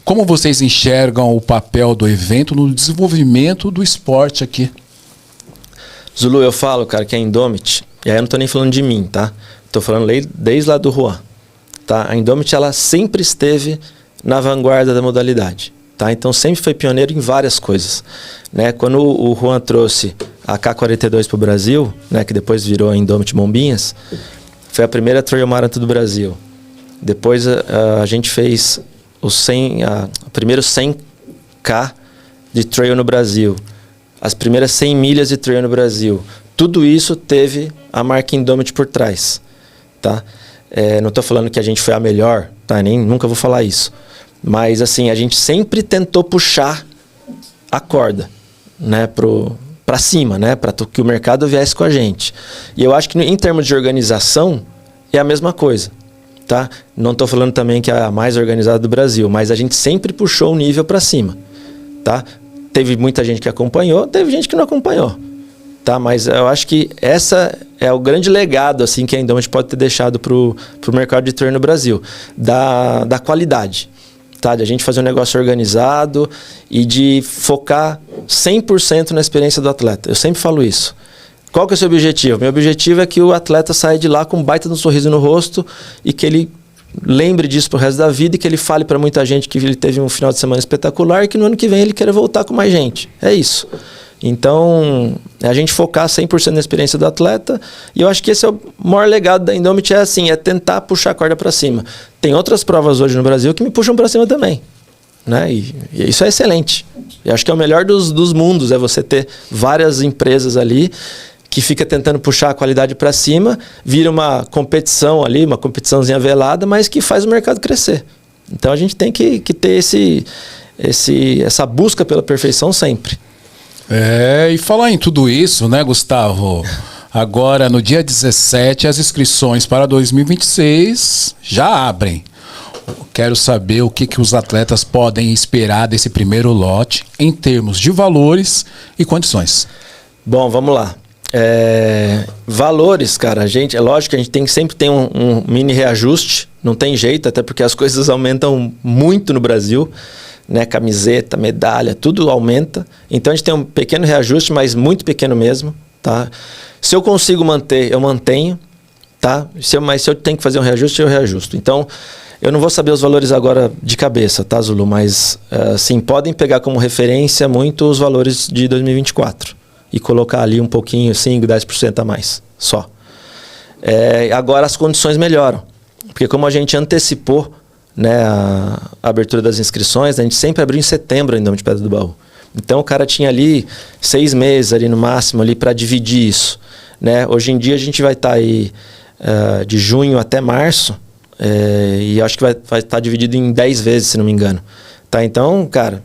Como vocês enxergam o papel do evento no desenvolvimento do esporte aqui? Zulu, eu falo, cara, que a Indomit, e aí eu não tô nem falando de mim, tá? Tô falando desde lá do Juan, tá? A Indomit, ela sempre esteve na vanguarda da modalidade, tá? Então sempre foi pioneiro em várias coisas, né? Quando o Juan trouxe a K42 para o Brasil, né, que depois virou a Indomit Bombinhas, foi a primeira Trail Marathon do Brasil. Depois a gente fez o primeiro 100K de trail no Brasil, as primeiras 100 milhas de trail no Brasil. Tudo isso teve a marca Indomit por trás, tá? Não estou falando que a gente foi a melhor, tá? Nunca vou falar isso. Mas assim, a gente sempre tentou puxar a corda, né, para cima, né, para que o mercado viesse com a gente. E eu acho que em termos de organização é a mesma coisa, tá? Não estou falando também que é a mais organizada do Brasil, mas a gente sempre puxou o nível para cima, tá? Teve muita gente que acompanhou, teve gente que não acompanhou, tá? Mas eu acho que essa é o grande legado assim, que a Indomit pode ter deixado pro mercado de treino no Brasil, da qualidade. Tá, de a gente fazer um negócio organizado e de focar 100% na experiência do atleta. Eu sempre falo isso. Qual que é o seu objetivo? Meu objetivo é que o atleta saia de lá com um baita de um sorriso no rosto e que ele lembre disso pro resto da vida e que ele fale para muita gente que ele teve um final de semana espetacular e que no ano que vem ele queira voltar com mais gente. É isso. Então, é a gente focar 100% na experiência do atleta, e eu acho que esse é o maior legado da Indomit, é tentar puxar a corda para cima. Tem outras provas hoje no Brasil que me puxam para cima também, né? E isso é excelente. Eu acho que é o melhor dos mundos, é você ter várias empresas ali que fica tentando puxar a qualidade para cima, vira uma competição ali, uma competiçãozinha velada, mas que faz o mercado crescer. Então a gente tem que ter essa busca pela perfeição sempre. E falar em tudo isso, né, Gustavo? Agora, no dia 17, as inscrições para 2026 já abrem. Quero saber o que os atletas podem esperar desse primeiro lote em termos de valores e condições. Bom, vamos lá. Valores, cara, é lógico que a gente tem que sempre ter um mini reajuste, não tem jeito, até porque as coisas aumentam muito no Brasil. Né, camiseta, medalha, tudo aumenta. Então a gente tem um pequeno reajuste, mas muito pequeno mesmo, tá? Se eu consigo manter, eu mantenho, tá? Mas se eu tenho que fazer um reajuste, eu reajusto. Então, eu não vou saber os valores agora de cabeça, tá, Zulu? Mas, sim, podem pegar como referência muito os valores de 2024 e colocar ali um pouquinho, 5%, 10% a mais, só. Agora as condições melhoram, porque como a gente antecipou, né, a abertura das inscrições, a gente sempre abriu em setembro ainda de Pedra do Baú. Então o cara tinha ali 6 meses ali no máximo ali para dividir isso, né? Hoje em dia a gente vai estar aí de junho até março, e acho que vai estar dividido em 10 vezes, se não me engano. Tá? Então, cara,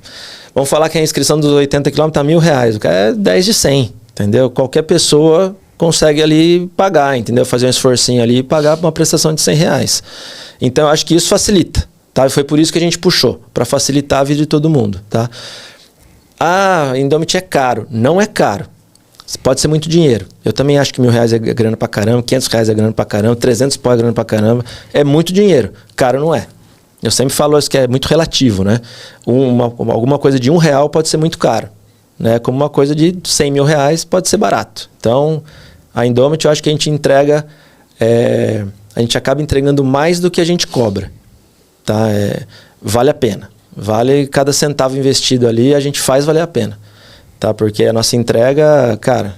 vamos falar que a inscrição dos 80 km tá R$1.000, o cara é 10 de 100, entendeu? Qualquer pessoa consegue ali pagar, entendeu? Fazer um esforcinho ali e pagar uma prestação de R$100. Então, eu acho que isso facilita, tá? E foi por isso que a gente puxou, para facilitar a vida de todo mundo, tá? Indomit é caro. Não é caro. Pode ser muito dinheiro. Eu também acho que R$1.000 é grana pra caramba, R$500 é grana pra caramba, 300 pau é grana pra caramba. É muito dinheiro. Caro não é. Eu sempre falo isso, que é muito relativo, né? Alguma coisa de R$1 pode ser muito caro, né? Como uma coisa de R$100 mil pode ser barato. Então, a Indomit, eu acho que a gente entrega... a gente acaba entregando mais do que a gente cobra, tá? Vale a pena. Vale cada centavo investido ali, a gente faz valer a pena, tá? Porque a nossa entrega, cara...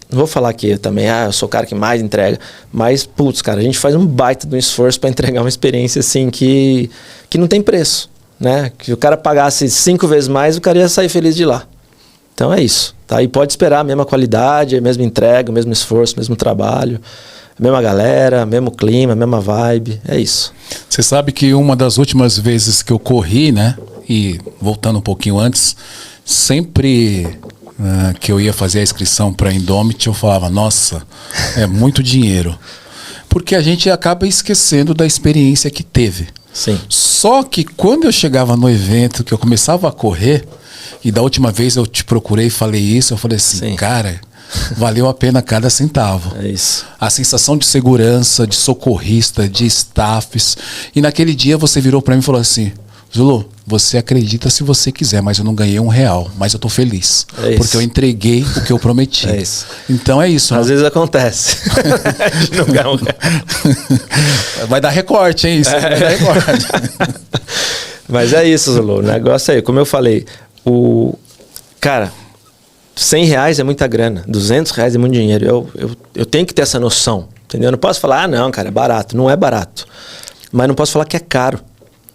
não vou falar que eu também, eu sou o cara que mais entrega, mas, putz, cara, a gente faz um baita de um esforço para entregar uma experiência assim que não tem preço, né? Que o cara pagasse 5 vezes mais, o cara ia sair feliz de lá. Então é isso, tá? E pode esperar a mesma qualidade, a mesma entrega, o mesmo esforço, o mesmo trabalho, a mesma galera, mesmo clima, a mesma vibe, é isso. Você sabe que uma das últimas vezes que eu corri, né, e voltando um pouquinho antes, sempre que eu ia fazer a inscrição para a Indomit, eu falava, nossa, é muito dinheiro. Porque a gente acaba esquecendo da experiência que teve. Sim. Só que quando eu chegava no evento, que eu começava a correr, e da última vez eu te procurei e falei isso, eu falei assim, sim, cara, valeu a pena cada centavo. É isso. A sensação de segurança, de socorrista, de staffs. E naquele dia você virou para mim e falou assim, Zulu, você acredita se você quiser, mas eu não ganhei R$1, mas eu tô feliz. É porque eu entreguei o que eu prometi. É isso. Então é isso. Às vezes acontece. A gente não ganha R$1. Vai dar recorte, hein? Isso vai dar recorte. Mas é isso, Zulu. O negócio aí, como eu falei, cara, R$100 é muita grana, R$200 é muito dinheiro. Eu tenho que ter essa noção, entendeu? Eu não posso falar, não, cara, é barato. Não é barato. Mas não posso falar que é caro.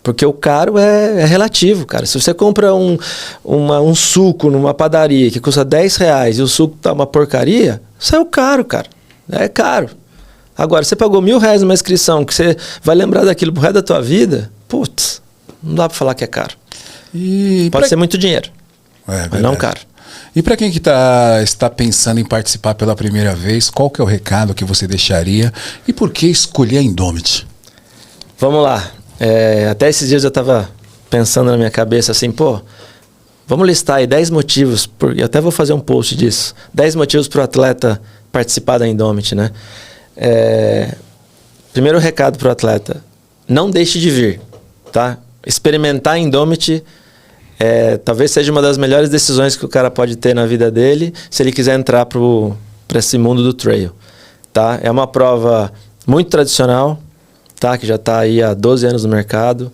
Porque o caro é relativo, cara. Se você compra um suco numa padaria que custa R$10 e o suco tá uma porcaria, saiu caro, cara. É caro. Agora, você pagou R$1.000 numa inscrição que você vai lembrar daquilo pro resto da tua vida, putz, não dá pra falar que é caro. Pode ser muito dinheiro, mas não caro. E para quem que está pensando em participar pela primeira vez, qual que é o recado que você deixaria e por que escolher a Indomit? Vamos lá. Até esses dias eu estava pensando na minha cabeça assim, Vamos listar aí 10 motivos, eu até vou fazer um post disso. 10 motivos para o atleta participar da Indomit, né? Primeiro recado para o atleta, não deixe de vir, tá? Experimentar a Indomit talvez seja uma das melhores decisões que o cara pode ter na vida dele, se ele quiser entrar para esse mundo do trail, tá? É uma prova muito tradicional, tá? Que já está aí há 12 anos no mercado,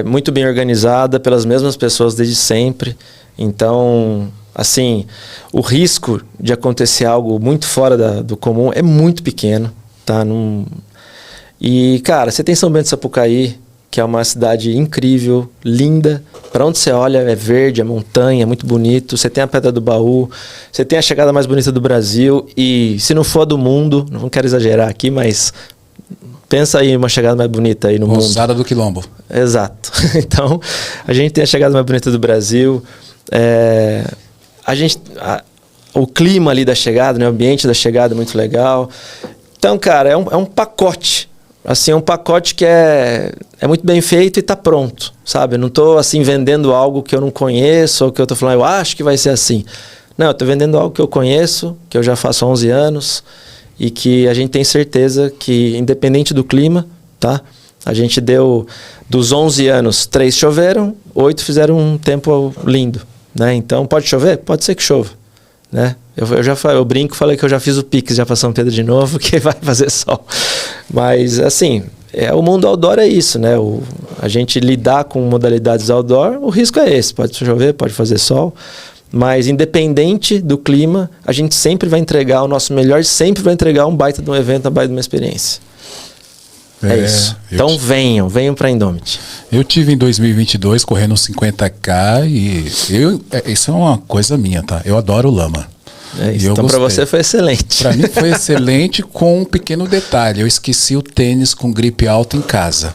muito bem organizada pelas mesmas pessoas desde sempre. Então, assim, o risco de acontecer algo muito fora do comum é muito pequeno, tá? E, cara, você tem São Bento do Sapucaí, que é uma cidade incrível, linda. Para onde você olha é verde, é montanha, é muito bonito. Você tem a Pedra do Baú, você tem a chegada mais bonita do Brasil. E se não for do mundo, não quero exagerar aqui, mas pensa aí uma chegada mais bonita aí no mundo. Ousada do Quilombo. Exato. Então, a gente tem a chegada mais bonita do Brasil. O clima ali da chegada, né, o ambiente da chegada é muito legal. Então, cara, é um pacote. Assim, é um pacote que é muito bem feito e está pronto, sabe? Eu não estou assim vendendo algo que eu não conheço ou que eu estou falando, eu acho que vai ser assim. Não, eu estou vendendo algo que eu conheço, que eu já faço há 11 anos e que a gente tem certeza que, independente do clima, tá? A gente deu, dos 11 anos, 3 choveram, 8 fizeram um tempo lindo, né? Então, pode chover? Pode ser que chova, né? Eu brinco, falei que eu já fiz o Pix já para São Pedro de novo, que vai fazer sol. Mas, assim, o mundo outdoor é isso, né? A gente lidar com modalidades outdoor, o risco é esse. Pode chover, pode fazer sol. Mas, independente do clima, a gente sempre vai entregar o nosso melhor, sempre vai entregar um baita de um evento, uma baita de uma experiência. É isso. Então, venham para a Indomit. Eu tive em 2022 correndo 50K e isso é uma coisa minha, tá? Eu adoro lama. Então para você foi excelente. Para mim foi excelente com um pequeno detalhe. Eu esqueci o tênis com gripe alta em casa.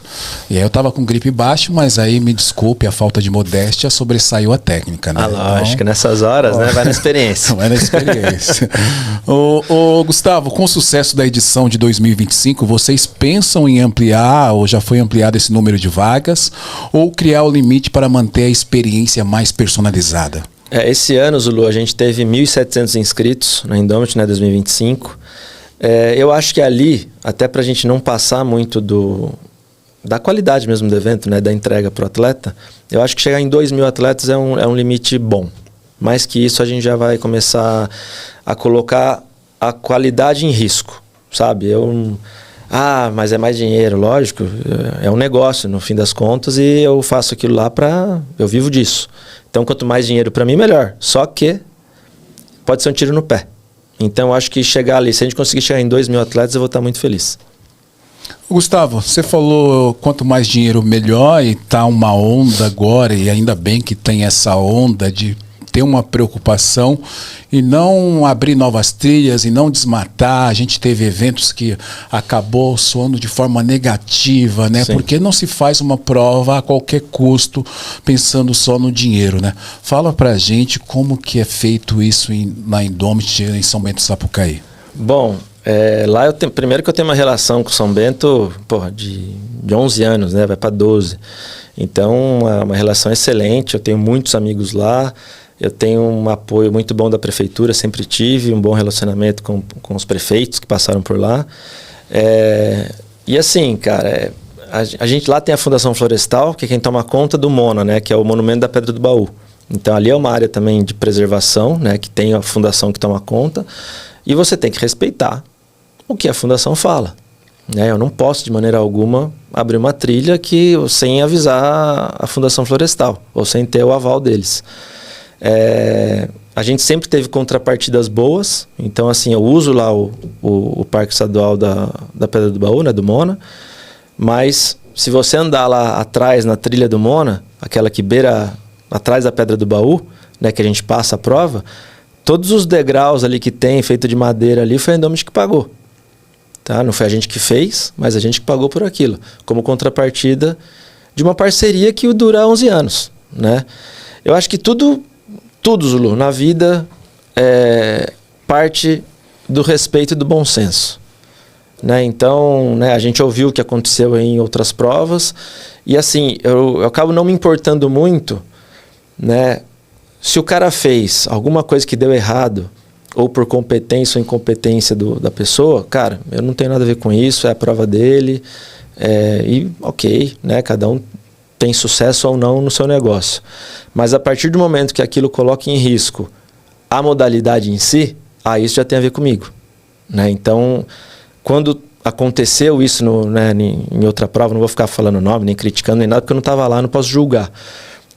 E aí eu tava com gripe baixo, mas aí me desculpe, a falta de modéstia sobressaiu a técnica, né? Lógico, nessas horas, né? Vai na experiência. Vai na experiência. Ô, Gustavo, com o sucesso da edição de 2025, vocês pensam em ampliar, ou já foi ampliado esse número de vagas, ou criar o limite para manter a experiência mais personalizada? Esse ano, Zulu, a gente teve 1.700 inscritos na Indomit, né, 2025. Eu acho que ali, até para a gente não passar muito da qualidade mesmo do evento, né, da entrega para o atleta, eu acho que chegar em 2.000 atletas é um limite bom. Mais que isso, a gente já vai começar a colocar a qualidade em risco, sabe? Mas é mais dinheiro, lógico, é um negócio no fim das contas e eu faço aquilo lá eu vivo disso. Então, quanto mais dinheiro para mim, melhor. Só que pode ser um tiro no pé. Então, eu acho que chegar ali, se a gente conseguir chegar em 2.000 atletas, eu vou estar muito feliz. Gustavo, você falou quanto mais dinheiro, melhor, e tá uma onda agora, e ainda bem que tem essa onda de ter uma preocupação e não abrir novas trilhas e não desmatar. A gente teve eventos que acabou soando de forma negativa, né? Sim. Porque não se faz uma prova a qualquer custo pensando só no dinheiro, né? Fala pra gente como que é feito isso na Indomit, em São Bento do Sapucaí. Bom, lá primeiro que eu tenho uma relação com São Bento, de 11 anos, né? Vai para 12. Então, uma relação excelente, eu tenho muitos amigos lá. Eu tenho um apoio muito bom da prefeitura, sempre tive um bom relacionamento com os prefeitos que passaram por lá. E assim, cara, a gente lá tem a Fundação Florestal, que é quem toma conta do Mona, né, que é o Monumento da Pedra do Baú. Então ali é uma área também de preservação, né, que tem a fundação que toma conta. E você tem que respeitar o que a fundação fala. Né? Eu não posso, de maneira alguma, abrir uma trilha sem avisar a Fundação Florestal, ou sem ter o aval deles. A gente sempre teve contrapartidas boas, então assim, eu uso lá o Parque Estadual da Pedra do Baú, né, do Mona, mas se você andar lá atrás na trilha do Mona, aquela que beira atrás da Pedra do Baú, né, que a gente passa a prova, todos os degraus ali que tem, feito de madeira ali, foi a Indomit que pagou. Tá? Não foi a gente que fez, mas a gente que pagou por aquilo, como contrapartida de uma parceria que dura 11 anos. Né? Eu acho que tudo, Zulu, na vida parte do respeito e do bom senso. Né? Então, né, a gente ouviu o que aconteceu em outras provas e assim, eu acabo não me importando muito, né, Se o cara fez alguma coisa que deu errado, ou por competência ou incompetência da pessoa, cara, eu não tenho nada a ver com isso, é a prova dele, e ok, né? Cada um tem sucesso ou não no seu negócio. Mas a partir do momento que aquilo coloca em risco a modalidade em si, isso já tem a ver comigo, né? Então, quando aconteceu isso em outra prova, não vou ficar falando nome, nem criticando, nem nada, porque eu não estava lá, não posso julgar.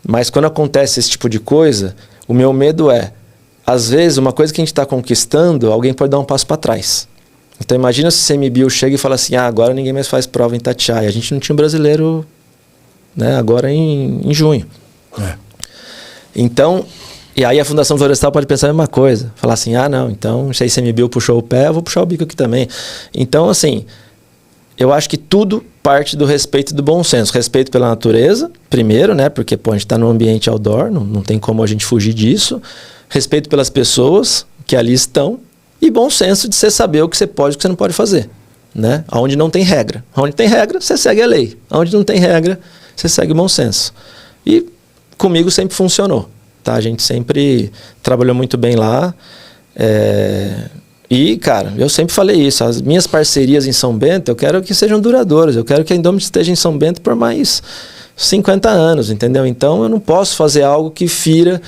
Mas quando acontece esse tipo de coisa, o meu medo é, às vezes, uma coisa que a gente está conquistando, alguém pode dar um passo para trás. Então imagina se o CMBio chega e fala assim, agora ninguém mais faz prova em Itatiaia. A gente não tinha um brasileiro, né, agora em junho. Então, e aí a Fundação Florestal pode pensar a mesma coisa. Falar assim, não, então se a ICMBio puxou o pé, eu vou puxar o bico aqui também. Então, assim, eu acho que tudo parte do respeito e do bom senso. Respeito pela natureza, primeiro, né? Porque a gente está num ambiente outdoor, não tem como a gente fugir disso. Respeito pelas pessoas que ali estão. E bom senso de você saber o que você pode e o que você não pode fazer, né? Onde não tem regra. Onde tem regra, você segue a lei. Onde não tem regra, você segue o bom senso. E comigo sempre funcionou, tá? A gente sempre trabalhou muito bem lá. E, cara, eu sempre falei isso. As minhas parcerias em São Bento, eu quero que sejam duradouras. Eu quero que a Indomit esteja em São Bento por mais 50 anos, entendeu? Então, eu não posso fazer algo que fira...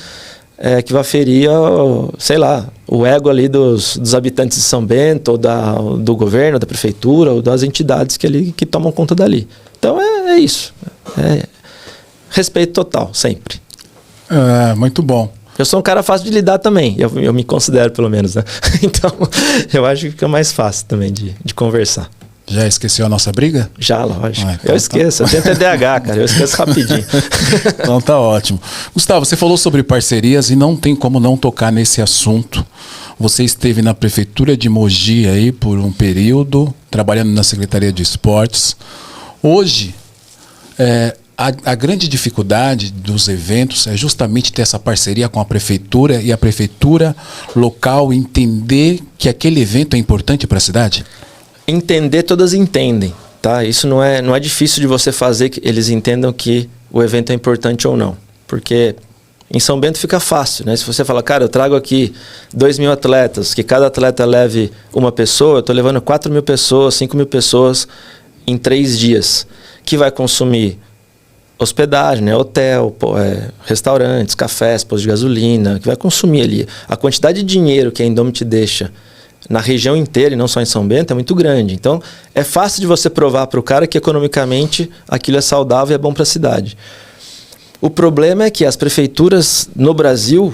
que vai ferir, sei lá, o ego ali dos habitantes de São Bento, ou do governo, da prefeitura, ou das entidades que tomam conta dali. Então é isso. Respeito total, sempre. Muito bom. Eu sou um cara fácil de lidar também, eu me considero pelo menos, né? Então eu acho que fica mais fácil também de conversar. Já esqueceu a nossa briga? Já, lógico. Então eu esqueço, eu tenho TDAH, cara, eu esqueço rapidinho. Então tá ótimo. Gustavo, você falou sobre parcerias e não tem como não tocar nesse assunto. Você esteve na Prefeitura de Mogi aí por um período, trabalhando na Secretaria de Esportes. Hoje, a grande dificuldade dos eventos é justamente ter essa parceria com a Prefeitura e a Prefeitura local entender que aquele evento é importante para a cidade? Entender, todas entendem, tá? Isso não é difícil de você fazer que eles entendam que o evento é importante ou não. Porque em São Bento fica fácil, né? Se você falar, cara, eu trago aqui 2.000 atletas, que cada atleta leve uma pessoa, eu estou levando 4.000 pessoas, 5.000 pessoas em 3 dias, que vai consumir hospedagem, né? Hotel, restaurantes, cafés, postos de gasolina, que vai consumir ali. A quantidade de dinheiro que a Indomit deixa na região inteira e não só em São Bento é muito grande. Então, é fácil de você provar para o cara que economicamente aquilo é saudável e é bom para a cidade. O problema é que as prefeituras no Brasil,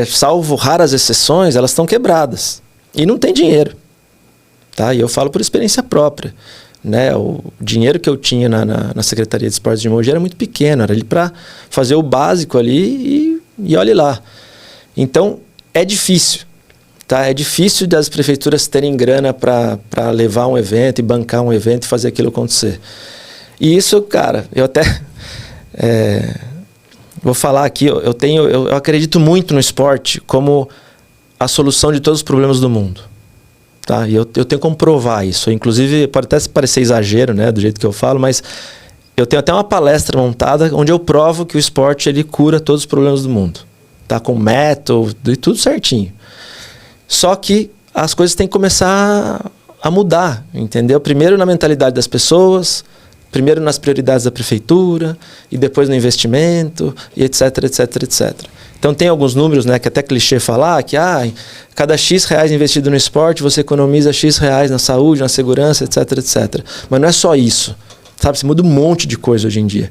salvo raras exceções, elas estão quebradas. E não tem dinheiro. Tá? E eu falo por experiência própria. Né? O dinheiro que eu tinha na Secretaria de Esportes de Mogi era muito pequeno. Era ali para fazer o básico ali e olhe lá. Então, é difícil. Tá? É difícil das prefeituras terem grana para levar um evento e bancar um evento e fazer aquilo acontecer. E isso, cara, eu até vou falar aqui, eu acredito muito no esporte como a solução de todos os problemas do mundo. Tá? E eu tenho como provar isso. Inclusive, pode até parecer exagero, né, do jeito que eu falo, mas eu tenho até uma palestra montada onde eu provo que o esporte ele cura todos os problemas do mundo. Tá? Com método e tudo certinho. Só que as coisas têm que começar a mudar, entendeu? Primeiro na mentalidade das pessoas, primeiro nas prioridades da prefeitura, e depois no investimento, e etc, etc, etc. Então tem alguns números, né, que até clichê falar, que cada X reais investido no esporte, você economiza X reais na saúde, na segurança, etc, etc. Mas não é só isso, sabe? Se muda um monte de coisa hoje em dia.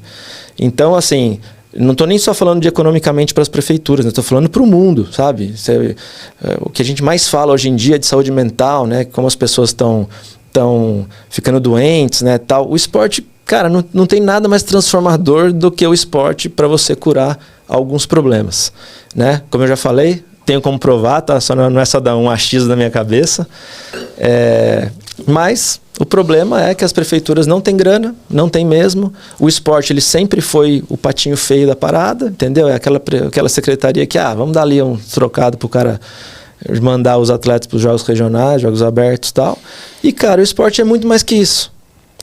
Então, assim... Não estou nem só falando de economicamente para as prefeituras, estou falando para o mundo, sabe? O que a gente mais fala hoje em dia é de saúde mental, né? Como as pessoas estão ficando doentes, né? Tal. O esporte, cara, não tem nada mais transformador do que o esporte para você curar alguns problemas, né? Como eu já falei, tenho como provar, tá? Não é só dar um achismo da minha cabeça. Mas o problema é que as prefeituras não têm grana, não tem mesmo. O esporte ele sempre foi o patinho feio da parada, entendeu? É aquela secretaria que, vamos dar ali um trocado pro cara mandar os atletas para os jogos regionais, jogos abertos e tal. E, cara, o esporte é muito mais que isso.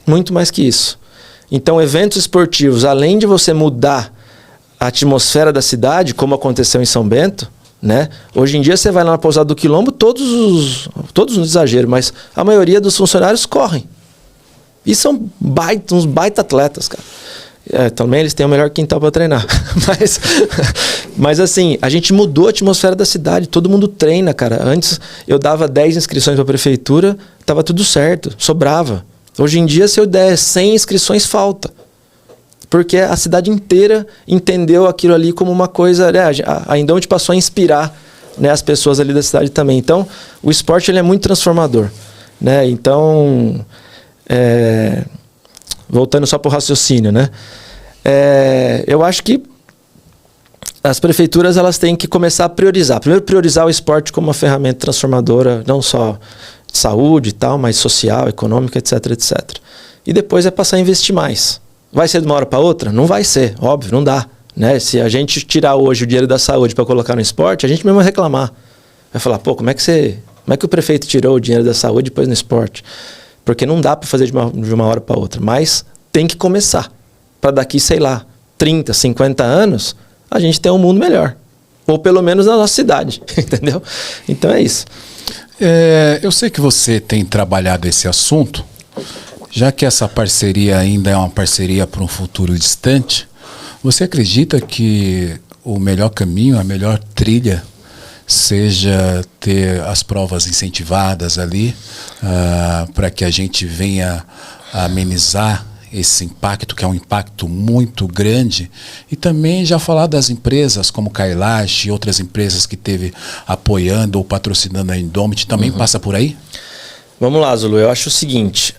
Muito mais que isso. Então, eventos esportivos, além de você mudar a atmosfera da cidade, como aconteceu em São Bento, né? Hoje em dia você vai lá na Pousada do Quilombo, todos no exagero, mas a maioria dos funcionários correm. E são uns baita atletas, cara. Também eles têm o melhor quintal para treinar. Mas assim, a gente mudou a atmosfera da cidade. Todo mundo treina, cara. Antes eu dava 10 inscrições para a prefeitura, tava tudo certo, sobrava. Hoje em dia, se eu der 100 inscrições, falta. Porque a cidade inteira entendeu aquilo ali como uma coisa... Né? A Indomit passou a inspirar, né, as pessoas ali da cidade também. Então, o esporte ele é muito transformador. Né? Então... voltando só para o raciocínio, né? Eu acho que as prefeituras elas têm que começar a priorizar. Primeiro, priorizar o esporte como uma ferramenta transformadora, não só de saúde e tal, mas social, econômica, etc, etc. E depois passar a investir mais. Vai ser de uma hora para outra? Não vai ser, óbvio, não dá. Né? Se a gente tirar hoje o dinheiro da saúde para colocar no esporte, a gente mesmo vai reclamar. Vai falar, pô, como é que o prefeito tirou o dinheiro da saúde e depois no esporte? Porque não dá para fazer de uma hora para outra. Mas tem que começar. Para daqui, sei lá, 30, 50 anos, a gente ter um mundo melhor. Ou pelo menos na nossa cidade. Entendeu? Então é isso. Eu sei que você tem trabalhado esse assunto. Já que essa parceria ainda é uma parceria para um futuro distante, você acredita que o melhor caminho, a melhor trilha seja ter as provas incentivadas ali, para que a gente venha amenizar esse impacto, que é um impacto muito grande, e também já falar das empresas como Kailash e outras empresas que teve apoiando ou patrocinando a Indomit, também passa por aí? Vamos lá, Zulu, eu acho o seguinte,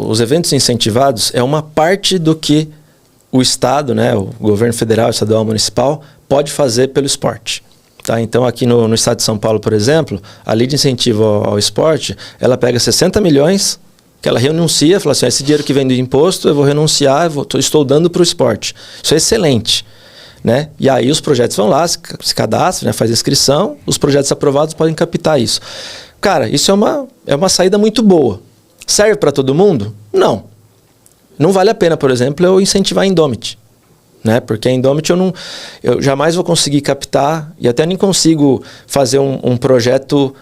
os eventos incentivados é uma parte do que o Estado, né, o governo federal, estadual, municipal, pode fazer pelo esporte. Tá? Então, aqui no estado de São Paulo, por exemplo, a lei de incentivo ao esporte, ela pega 60 milhões, que ela renuncia, fala assim, esse dinheiro que vem do imposto, eu vou renunciar, estou dando para o esporte. Isso é excelente. Né? E aí os projetos vão lá, se cadastram, né, faz inscrição, os projetos aprovados podem captar isso. Cara, isso é uma saída muito boa. Serve para todo mundo? Não. Não vale a pena, por exemplo, eu incentivar a Indomit. Né? Porque a Indomit eu jamais vou conseguir captar e até nem consigo fazer um projeto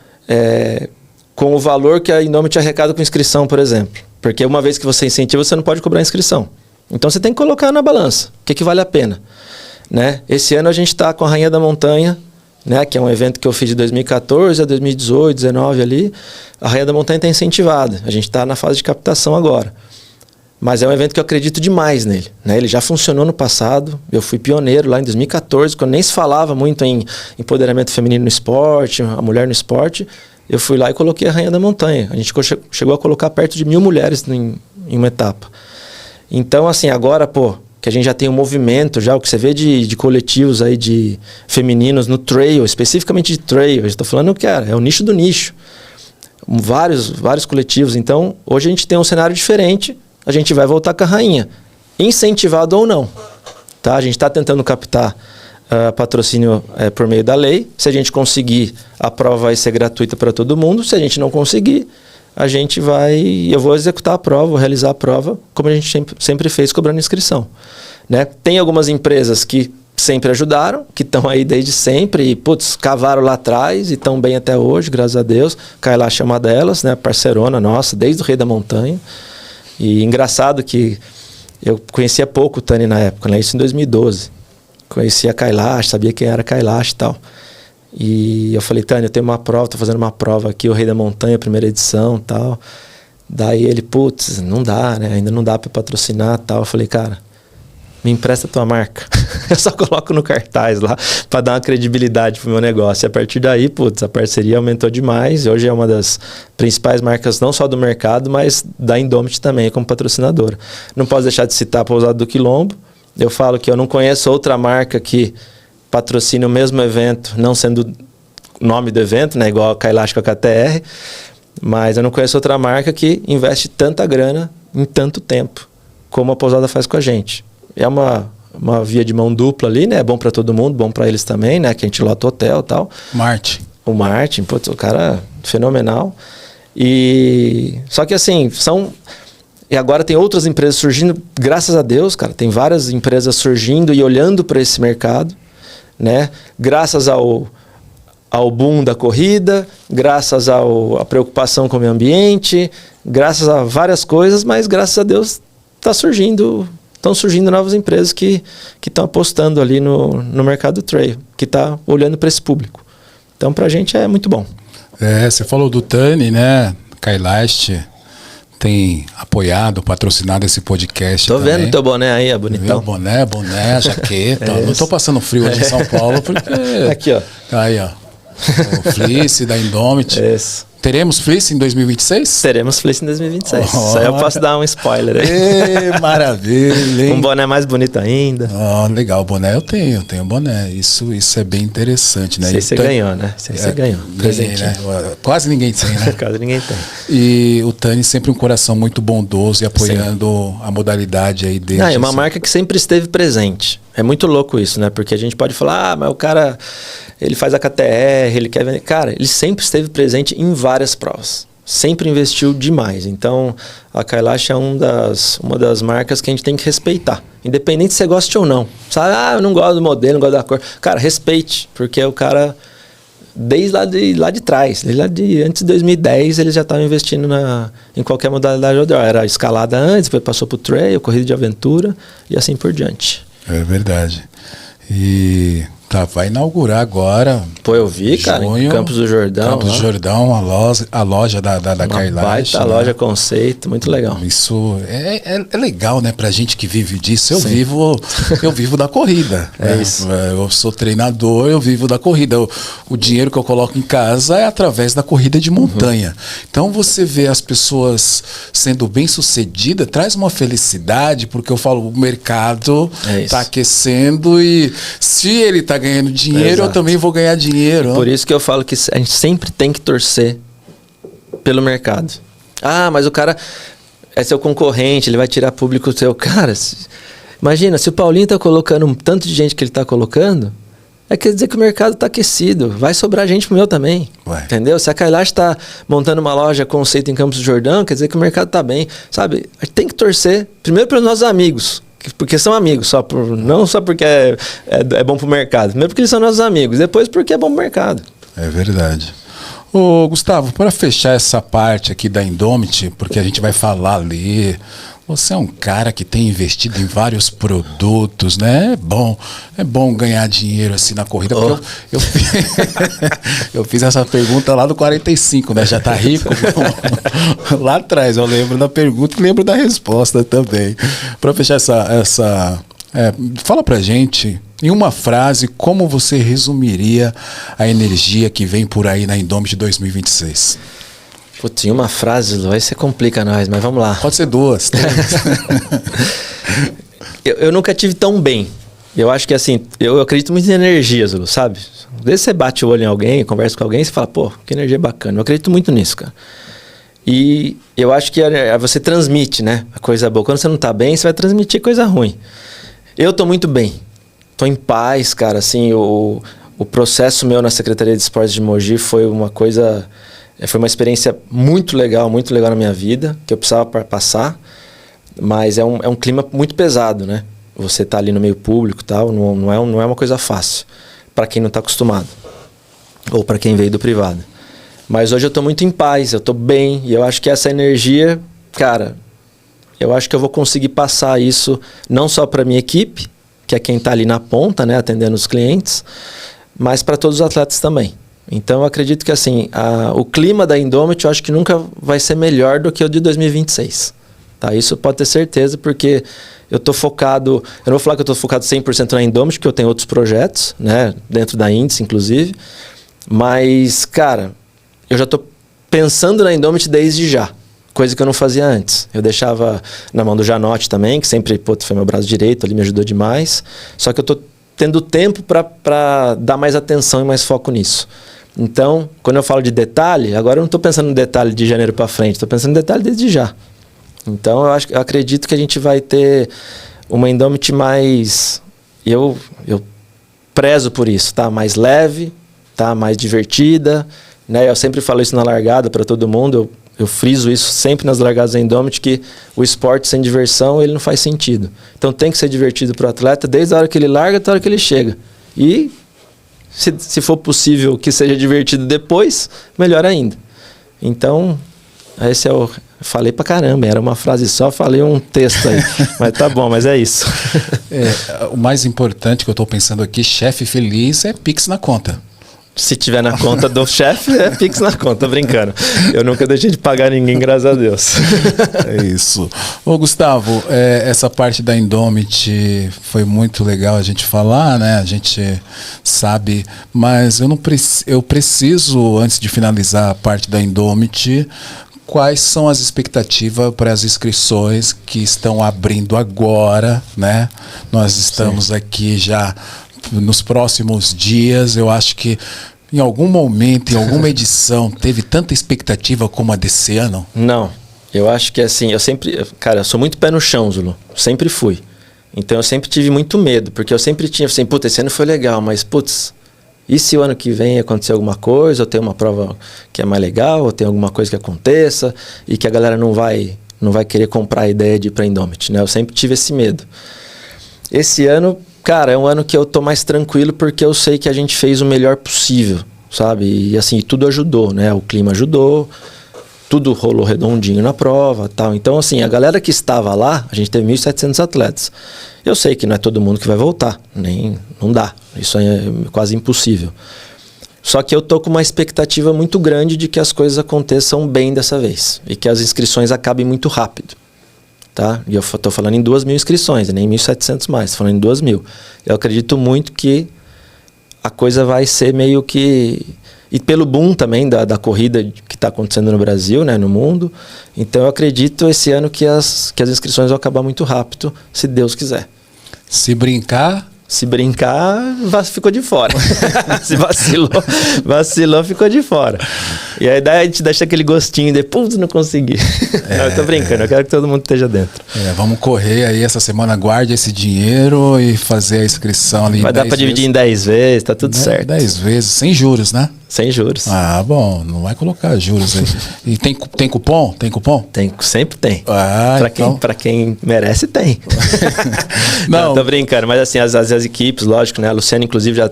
com o valor que a Indomit arrecada com inscrição, por exemplo. Porque uma vez que você incentiva, você não pode cobrar inscrição. Então você tem que colocar na balança. O que vale a pena? Né? Esse ano a gente está com a Rainha da Montanha, né? Que é um evento que eu fiz de 2014 a 2018, 2019 ali. A Rainha da Montanha está incentivada. A gente está na fase de captação agora. Mas é um evento que eu acredito demais nele. Né? Ele já funcionou no passado. Eu fui pioneiro lá em 2014, quando nem se falava muito em empoderamento feminino no esporte, a mulher no esporte. Eu fui lá e coloquei a Rainha da Montanha. A gente chegou a colocar perto de 1.000 mulheres em uma etapa. Então, assim, agora, que a gente já tem um movimento, já o que você vê de coletivos aí de femininos no trail, especificamente de trail. Eu estou falando, cara, é o nicho do nicho. Vários coletivos. Então, hoje a gente tem um cenário diferente. A gente vai voltar com a Rainha, incentivado ou não. Tá? A gente está tentando captar patrocínio por meio da lei. Se a gente conseguir, a prova vai ser gratuita para todo mundo. Se a gente não conseguir, eu vou executar a prova, vou realizar a prova, como a gente sempre fez, cobrando inscrição. Né? Tem algumas empresas que sempre ajudaram, que estão aí desde sempre, e cavaram lá atrás e estão bem até hoje, graças a Deus. Kailash é uma delas, né? Parceirona nossa, desde o Rei da Montanha. E engraçado que eu conhecia pouco o Tani na época, né? Isso em 2012. Conhecia a Kailash, sabia quem era Kailash e tal. E eu falei, Tani, eu tenho uma prova, tô fazendo uma prova aqui, o Rei da Montanha, primeira edição e tal. Daí ele, não dá, né? Ainda não dá para patrocinar e tal. Eu falei, cara, me empresta a tua marca. Eu só coloco no cartaz lá para dar uma credibilidade pro meu negócio. E a partir daí, a parceria aumentou demais. Hoje é uma das principais marcas, não só do mercado, mas da Indomit também, como patrocinadora. Não posso deixar de citar a Pousada do Quilombo. Eu falo que eu não conheço outra marca que patrocine o mesmo evento, não sendo o nome do evento, né, igual a Kailash com a KTR, mas eu não conheço outra marca que investe tanta grana em tanto tempo, como a Pousada faz com a gente. É uma via de mão dupla ali, né? É bom para todo mundo, bom para eles também, né? Que a gente lota o hotel e tal. O Martin, o cara fenomenal. Só que assim, E agora tem outras empresas surgindo, graças a Deus, cara. Tem várias empresas surgindo e olhando para esse mercado, né? Graças ao boom da corrida, graças à preocupação com o meio ambiente, graças a várias coisas, mas graças a Deus estão surgindo novas empresas que estão apostando ali no mercado trail, que está olhando para esse público. Então, para a gente é muito bom. Você falou do Tani, né? Kailash tem apoiado, patrocinado esse podcast. Tô também. vendo teu boné aí, é bonitão. Boné, jaqueta. Não tô passando frio hoje em São Paulo porque... Aqui, ó. Aí, ó. O Fleece da Indomit. Isso. Teremos Fleece em 2026? Teremos Fleece em 2026. Isso aí eu posso dar um spoiler aí. Maravilha, hein? Um boné mais bonito ainda. Legal, boné eu tenho boné. Isso é bem interessante, né? Sei você ganhou, né? Você ganhou. Presente, né? Quase ninguém tem, né? Quase ninguém tem. E o Tani sempre um coração muito bondoso e apoiando a modalidade aí dele. É uma marca que sempre esteve presente. É muito louco isso, né? Porque a gente pode falar, mas o cara, ele faz a KTR, ele quer vender. Cara, ele sempre esteve presente em várias provas. Sempre investiu demais. Então, a Kailash é uma das marcas que a gente tem que respeitar. Independente se você gosta ou não. Sabe, eu não gosto do modelo, não gosto da cor. Cara, respeite, porque o cara, desde lá de trás, antes de 2010, ele já estava investindo em qualquer modalidade outdoor. Era escalada antes, depois passou para o trail, corrida de aventura e assim por diante. É verdade. E vai inaugurar agora. Pô, eu vi, cara, em Campos do Jordão. Campos do Jordão, a loja da Kailash. Baita loja conceito, muito legal. Isso é legal, né? Pra gente que vive disso. Eu vivo da corrida. É né? isso. Eu sou treinador, eu vivo da corrida. O dinheiro que eu coloco em casa é através da corrida de montanha. Então você vê as pessoas sendo bem-sucedidas, traz uma felicidade, porque eu falo, o mercado tá aquecendo e se ele tá ganhando dinheiro, eu também vou ganhar dinheiro. Por isso que eu falo que a gente sempre tem que torcer pelo mercado. Mas o cara é seu concorrente, ele vai tirar público seu. Cara, imagina, se o Paulinho tá colocando um tanto de gente que ele tá colocando, quer dizer que o mercado tá aquecido. Vai sobrar gente pro meu também. Entendeu? Se a Kailash tá montando uma loja conceito em Campos do Jordão, quer dizer que o mercado tá bem. Sabe? A gente tem que torcer, primeiro pelos nossos amigos. Porque são amigos, não só porque é bom pro mercado. Primeiro porque eles são nossos amigos, depois porque é bom pro mercado. É verdade. Ô, Gustavo, para fechar essa parte aqui da Indomit, porque a gente vai falar ali, você é um cara que tem investido em vários produtos, né? É bom ganhar dinheiro assim na corrida. Eu fiz essa pergunta lá no 45, né? Já tá rico? Lá atrás eu lembro da pergunta e lembro da resposta também. Para fechar fala pra gente, em uma frase, como você resumiria a energia que vem por aí na Indomit 2026? Putz, em uma frase, Lu, aí você complica nós, mas vamos lá. Pode ser 2, 3. eu nunca tive tão bem. Eu acho que assim, eu acredito muito em energias, Lu, sabe? Às vezes você bate o olho em alguém, conversa com alguém, você fala, pô, que energia bacana. Eu acredito muito nisso, cara. E eu acho que você transmite, né? A coisa boa. Quando você não tá bem, você vai transmitir coisa ruim. Eu tô muito bem. Tô em paz, cara. Assim, o processo meu na Secretaria de Esportes de Mogi foi uma coisa... Foi uma experiência muito legal na minha vida, que eu precisava passar, mas é um clima muito pesado, né? Você tá ali no meio público e tal, não é uma coisa fácil, para quem não tá acostumado, ou para quem veio do privado. Mas hoje eu tô muito em paz, eu tô bem, e eu acho que essa energia, cara, eu acho que eu vou conseguir passar isso não só para minha equipe, que é quem tá ali na ponta, né, atendendo os clientes, mas para todos os atletas também. Então eu acredito que assim, o clima da Indomit eu acho que nunca vai ser melhor do que o de 2026. Tá? Isso pode ter certeza, porque eu tô focado, eu não vou falar que eu tô focado 100% na Indomit, porque eu tenho outros projetos, né, dentro da Índice inclusive, mas cara, eu já tô pensando na Indomit desde já, coisa que eu não fazia antes. Eu deixava na mão do Janotti também, que sempre foi meu braço direito, ali me ajudou demais, só que eu tô tendo tempo para dar mais atenção e mais foco nisso. Então, quando eu falo de detalhe, agora eu não estou pensando no detalhe de janeiro para frente, estou pensando no detalhe desde já. Então, eu acredito que a gente vai ter uma Indomit mais... Eu prezo por isso, tá? Mais leve, tá? Mais divertida, né? Eu sempre falo isso na largada para todo mundo. Eu friso isso sempre nas largadas da Indomit, que o esporte sem diversão, ele não faz sentido. Então tem que ser divertido para o atleta desde a hora que ele larga até a hora que ele chega. E se for possível que seja divertido depois, melhor ainda. Então, esse é o... Falei pra caramba, era uma frase só, falei um texto aí. Mas tá bom, mas é isso. O mais importante que eu tô pensando aqui, chefe feliz, é Pix na conta. Se tiver na conta do chefe, é Pix na conta, brincando. Eu nunca deixei de pagar ninguém, graças a Deus. É isso. Ô Gustavo, essa parte da Indomit foi muito legal a gente falar, né? A gente sabe, mas eu preciso, antes de finalizar a parte da Indomit, quais são as expectativas para as inscrições que estão abrindo agora, né? Nós estamos aqui já nos próximos dias. Eu acho que em algum momento, em alguma edição, teve tanta expectativa como a desse ano? Não. Eu acho que assim, eu sou muito pé no chão, Zulu. Sempre fui. Então eu sempre tive muito medo, porque eu sempre tinha assim, putz, esse ano foi legal, mas putz, e se o ano que vem acontecer alguma coisa, ou tem uma prova que é mais legal, ou tem alguma coisa que aconteça, e que a galera não vai querer comprar a ideia de ir pra Indomit, né? Eu sempre tive esse medo. Esse ano, cara, é um ano que eu tô mais tranquilo, porque eu sei que a gente fez o melhor possível, sabe? E assim, tudo ajudou, né? O clima ajudou, tudo rolou redondinho na prova, tal. Então, assim, a galera que estava lá, a gente teve 1.700 atletas. Eu sei que não é todo mundo que vai voltar, não dá. Isso é quase impossível. Só que eu tô com uma expectativa muito grande de que as coisas aconteçam bem dessa vez e que as inscrições acabem muito rápido, tá? E eu tô falando em 2.000 inscrições, nem 1.700 mais, tô falando em 2.000. Eu acredito muito que a coisa vai ser meio que... E pelo boom também da corrida que está acontecendo no Brasil, né, no mundo. Então eu acredito esse ano que as inscrições vão acabar muito rápido, se Deus quiser. Se brincar, ficou de fora. Se vacilou, ficou de fora. E aí a gente deixa aquele gostinho de, putz, não consegui. Não, eu tô brincando, eu quero que todo mundo esteja dentro. Vamos correr aí essa semana, guarde esse dinheiro e fazer a inscrição ali. Vai dar para dividir em 10 vezes, tá tudo certo. 10 vezes, sem juros, né? Sem juros. Ah, bom, não vai colocar juros aí. E tem cupom? Tem cupom? Sempre tem. Então... Pra quem merece, tem. Não, tô brincando. Mas assim, as equipes, lógico, né? A Luciana, inclusive, já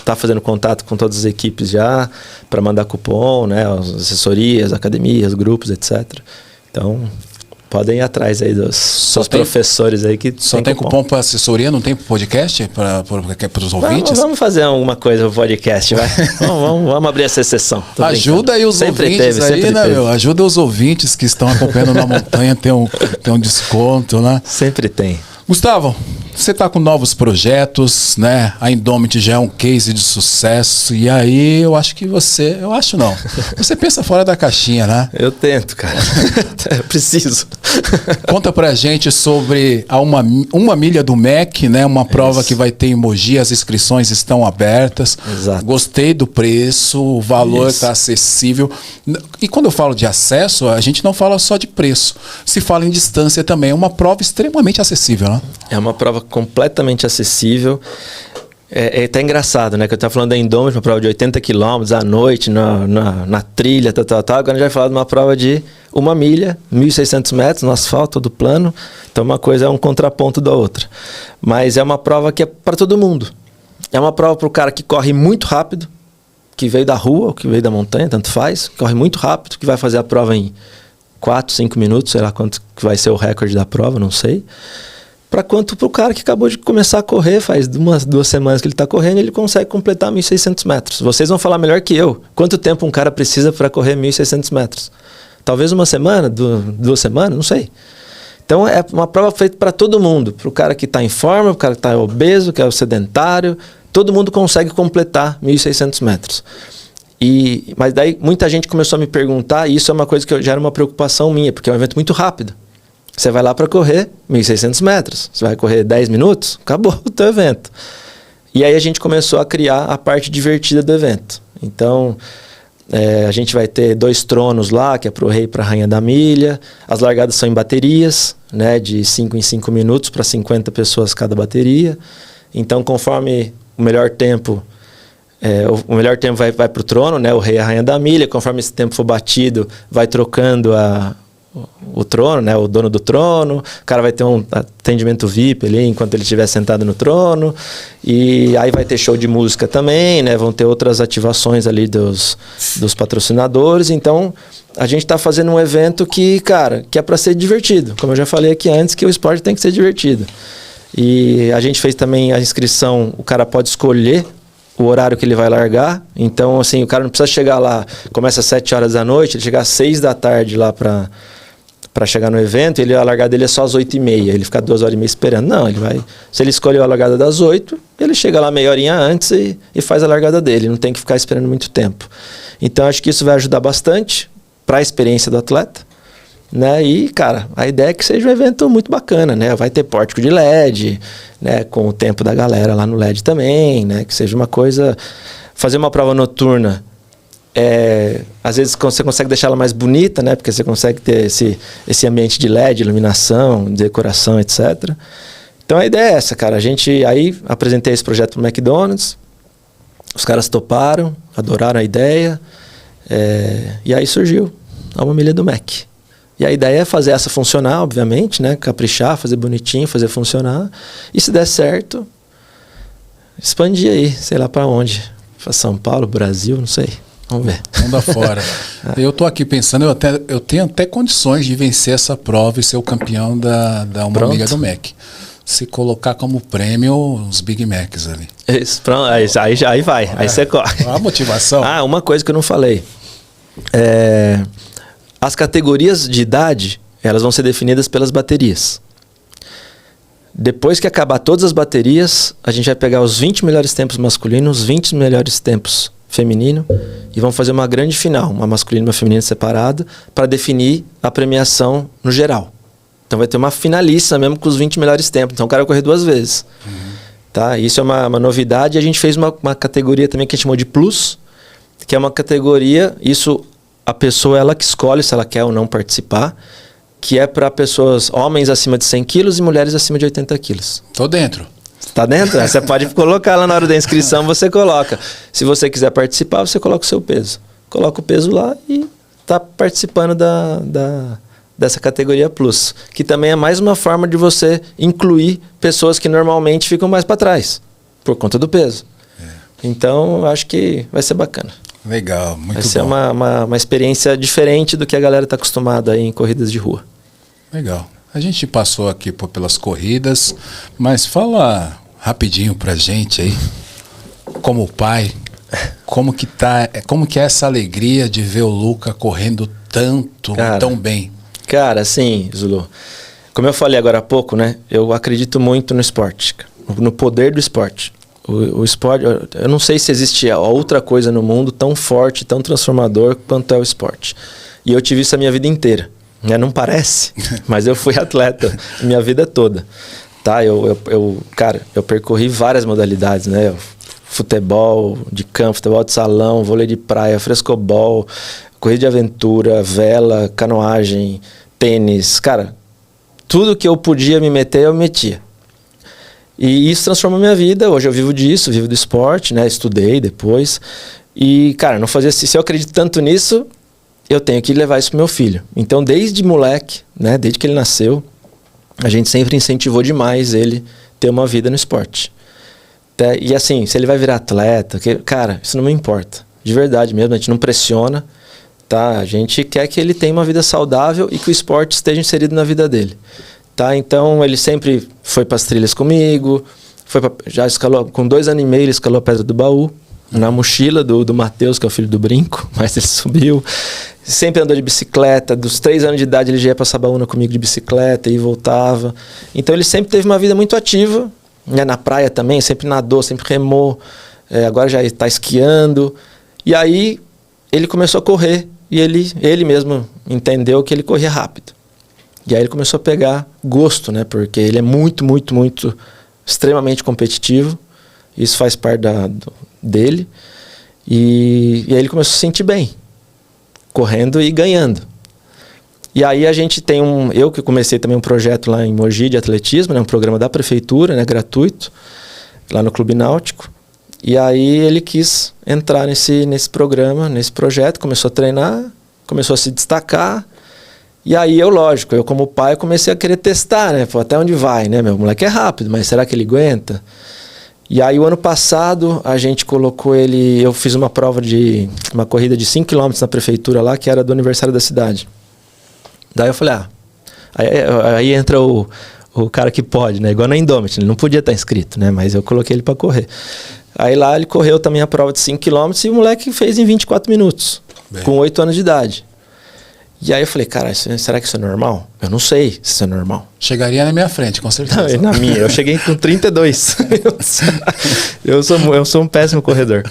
tá fazendo contato com todas as equipes já para mandar cupom, né? As assessorias, academias, grupos, etc. Então... podem ir atrás aí dos professores aí que só tem cupom para assessoria, não tem podcast para os ouvintes? Vamos fazer alguma coisa no podcast, vai. vamos abrir essa exceção. Ajuda aí os ouvintes aí, né, meu? Ajuda os ouvintes que estão acompanhando na montanha, tem um desconto, né? Sempre tem. Gustavo, você está com novos projetos, né? A Indomit já é um case de sucesso. E aí eu acho que você pensa fora da caixinha, né? Eu tento, cara. Eu preciso. Conta pra gente sobre a uma milha do MEC, né? Uma prova que vai ter em Mogi, as inscrições estão abertas. Exato. Gostei do preço, o valor está acessível. E quando eu falo de acesso, a gente não fala só de preço. Se fala em distância também. É uma prova extremamente acessível, né? É uma prova completamente acessível. É até engraçado, né? Que eu estava falando da Indomit, uma prova de 80 km à noite, na trilha, tal. Agora a gente vai falar de uma prova de 1 milha, 1.600 metros, no asfalto, do plano. Então uma coisa é um contraponto da outra. Mas é uma prova que é para todo mundo. É uma prova para o cara que corre muito rápido, que veio da rua ou que veio da montanha, tanto faz. Corre muito rápido, que vai fazer a prova em 4, 5 minutos, sei lá quanto que vai ser o recorde da prova, não sei. Para quanto para o cara que acabou de começar a correr, faz 2 semanas que ele está correndo, ele consegue completar 1.600 metros. Vocês vão falar melhor que eu. Quanto tempo um cara precisa para correr 1.600 metros? Talvez 1 semana, 2 semanas, não sei. Então é uma prova feita para todo mundo. Para o cara que está em forma, para o cara que está obeso, que é o sedentário. Todo mundo consegue completar 1.600 metros. Mas daí muita gente começou a me perguntar, e isso é uma coisa que já era uma preocupação minha, porque é um evento muito rápido. Você vai lá para correr 1.600 metros. Você vai correr 10 minutos, acabou o teu evento. E aí a gente começou a criar a parte divertida do evento. Então, a gente vai ter 2 tronos lá, que é para o rei e para a rainha da milha. As largadas são em baterias, né, de 5 em 5 minutos para 50 pessoas cada bateria. Então, conforme o melhor tempo O melhor tempo vai para o trono, né? O rei e a rainha da milha. Conforme esse tempo for batido, vai trocando o trono, né? O dono do trono. O cara vai ter um atendimento VIP ali enquanto ele estiver sentado no trono. E aí vai ter show de música também, né? Vão ter outras ativações ali dos patrocinadores. Então, a gente está fazendo um evento que é para ser divertido. Como eu já falei aqui antes, que o esporte tem que ser divertido. E a gente fez também a inscrição, o cara pode escolher o horário que ele vai largar. Então, assim, o cara não precisa chegar lá, começa às 7 horas da noite, ele chegar às 6 da tarde lá para chegar no evento, a largada dele é só às 8h30, ele fica 2 horas e meia esperando. Não, se ele escolheu a largada das 8, ele chega lá meia horinha antes e faz a largada dele, não tem que ficar esperando muito tempo. Então, acho que isso vai ajudar bastante para a experiência do atleta, né? E, cara, a ideia é que seja um evento muito bacana, né? Vai ter pórtico de LED, né? Com o tempo da galera lá no LED também, né? Que seja uma coisa... Fazer uma prova noturna, às vezes você consegue deixar ela mais bonita, né? Porque você consegue ter esse ambiente de LED, iluminação, decoração, etc. Então a ideia é essa, cara. Aí apresentei esse projeto pro McDonald's, os caras toparam, adoraram a ideia, e aí surgiu a Uma Milha do Mac. E a ideia é fazer essa funcionar, obviamente, né? Caprichar, fazer bonitinho, fazer funcionar. E se der certo, expandir aí, sei lá para onde. Para São Paulo, Brasil, não sei. Vamos ver. Mundo afora. Eu tô aqui pensando, eu tenho até condições de vencer essa prova e ser o campeão da Uma Milha do Mac. Se colocar como prêmio os Big Macs ali. Isso, pronto, aí vai. Aí você corre. A motivação. Uma coisa que eu não falei. As categorias de idade, elas vão ser definidas pelas baterias. Depois que acabar todas as baterias, a gente vai pegar os 20 melhores tempos masculinos, os 20 melhores tempos feminino, e vamos fazer uma grande final, uma masculina e uma feminina separada, para definir a premiação no geral. Então vai ter uma finalista mesmo com os 20 melhores tempos. Então o cara vai correr 2 vezes. Tá? Isso é uma novidade. E a gente fez uma categoria também que a gente chamou de Plus, que é uma categoria, a pessoa ela que escolhe se ela quer ou não participar, que é para pessoas, homens acima de 100 quilos e mulheres acima de 80 quilos. Tô dentro. Tá dentro? Você pode colocar lá na hora da inscrição, você coloca. Se você quiser participar, você coloca o seu peso. Coloca o peso lá e tá participando dessa categoria Plus, que também é mais uma forma de você incluir pessoas que normalmente ficam mais para trás, por conta do peso. Então, eu acho que vai ser bacana. Legal, muito bom. Vai ser uma experiência diferente do que a galera está acostumada aí em corridas de rua. Legal. A gente passou aqui pelas corridas, mas fala rapidinho pra gente aí, como pai, como que é essa alegria de ver o Luca correndo tanto, tão bem? Cara, assim, Zulu, como eu falei agora há pouco, né? Eu acredito muito no esporte, no poder do esporte. O esporte, eu não sei se existe outra coisa no mundo tão forte, tão transformador quanto é o esporte. E eu tive isso a minha vida inteira. Não parece, mas eu fui atleta minha vida toda. Tá? Eu percorri várias modalidades, né? Futebol de campo, futebol de salão, vôlei de praia, frescobol, corrida de aventura, vela, canoagem, tênis. Cara, tudo que eu podia me meter, eu metia. E isso transformou minha vida. Hoje eu vivo disso, vivo do esporte, né? Estudei depois. E, cara, não fazia se eu acredito tanto nisso, eu tenho que levar isso pro meu filho. Então, desde moleque, né? Desde que ele nasceu, a gente sempre incentivou demais ele ter uma vida no esporte. E assim, se ele vai virar atleta, cara, isso não me importa. De verdade mesmo, a gente não pressiona, tá? A gente quer que ele tenha uma vida saudável e que o esporte esteja inserido na vida dele. Tá? Então ele sempre foi para as trilhas comigo, já escalou, com 2 anos e meio ele escalou a Pedra do Baú, na mochila do Matheus, que é o filho do Brinco, mas ele subiu. Sempre andou de bicicleta, dos 3 anos de idade ele já ia para Sabaúna comigo de bicicleta e voltava. Então ele sempre teve uma vida muito ativa, né? Na praia também, sempre nadou, sempre remou, agora já está esquiando. E aí ele começou a correr e ele mesmo entendeu que ele corria rápido. E aí ele começou a pegar gosto, né? Porque ele é muito, muito, muito extremamente competitivo. Isso faz parte dele. E aí ele começou a se sentir bem, correndo e ganhando. E aí a gente tem eu que comecei também um projeto lá em Mogi de atletismo, né? Um programa da prefeitura, né? Gratuito, lá no Clube Náutico. E aí ele quis entrar nesse programa, nesse projeto, começou a treinar, começou a se destacar. E aí lógico, eu como pai comecei a querer testar, né? Pô, até onde vai, né? Meu moleque é rápido, mas será que ele aguenta? E aí o ano passado a gente colocou ele, eu fiz uma uma corrida de 5 km na prefeitura lá, que era do aniversário da cidade. Daí eu falei, aí entra o cara que pode, né? Igual na Indomit, ele não podia estar inscrito, né? Mas eu coloquei ele para correr. Aí lá ele correu também a prova de 5 km e o moleque fez em 24 minutos, com 8 anos de idade. E aí eu falei, cara, será que isso é normal? Eu não sei se isso é normal. Chegaria na minha frente, com certeza. Não, na minha, eu cheguei com 32. eu sou um péssimo corredor.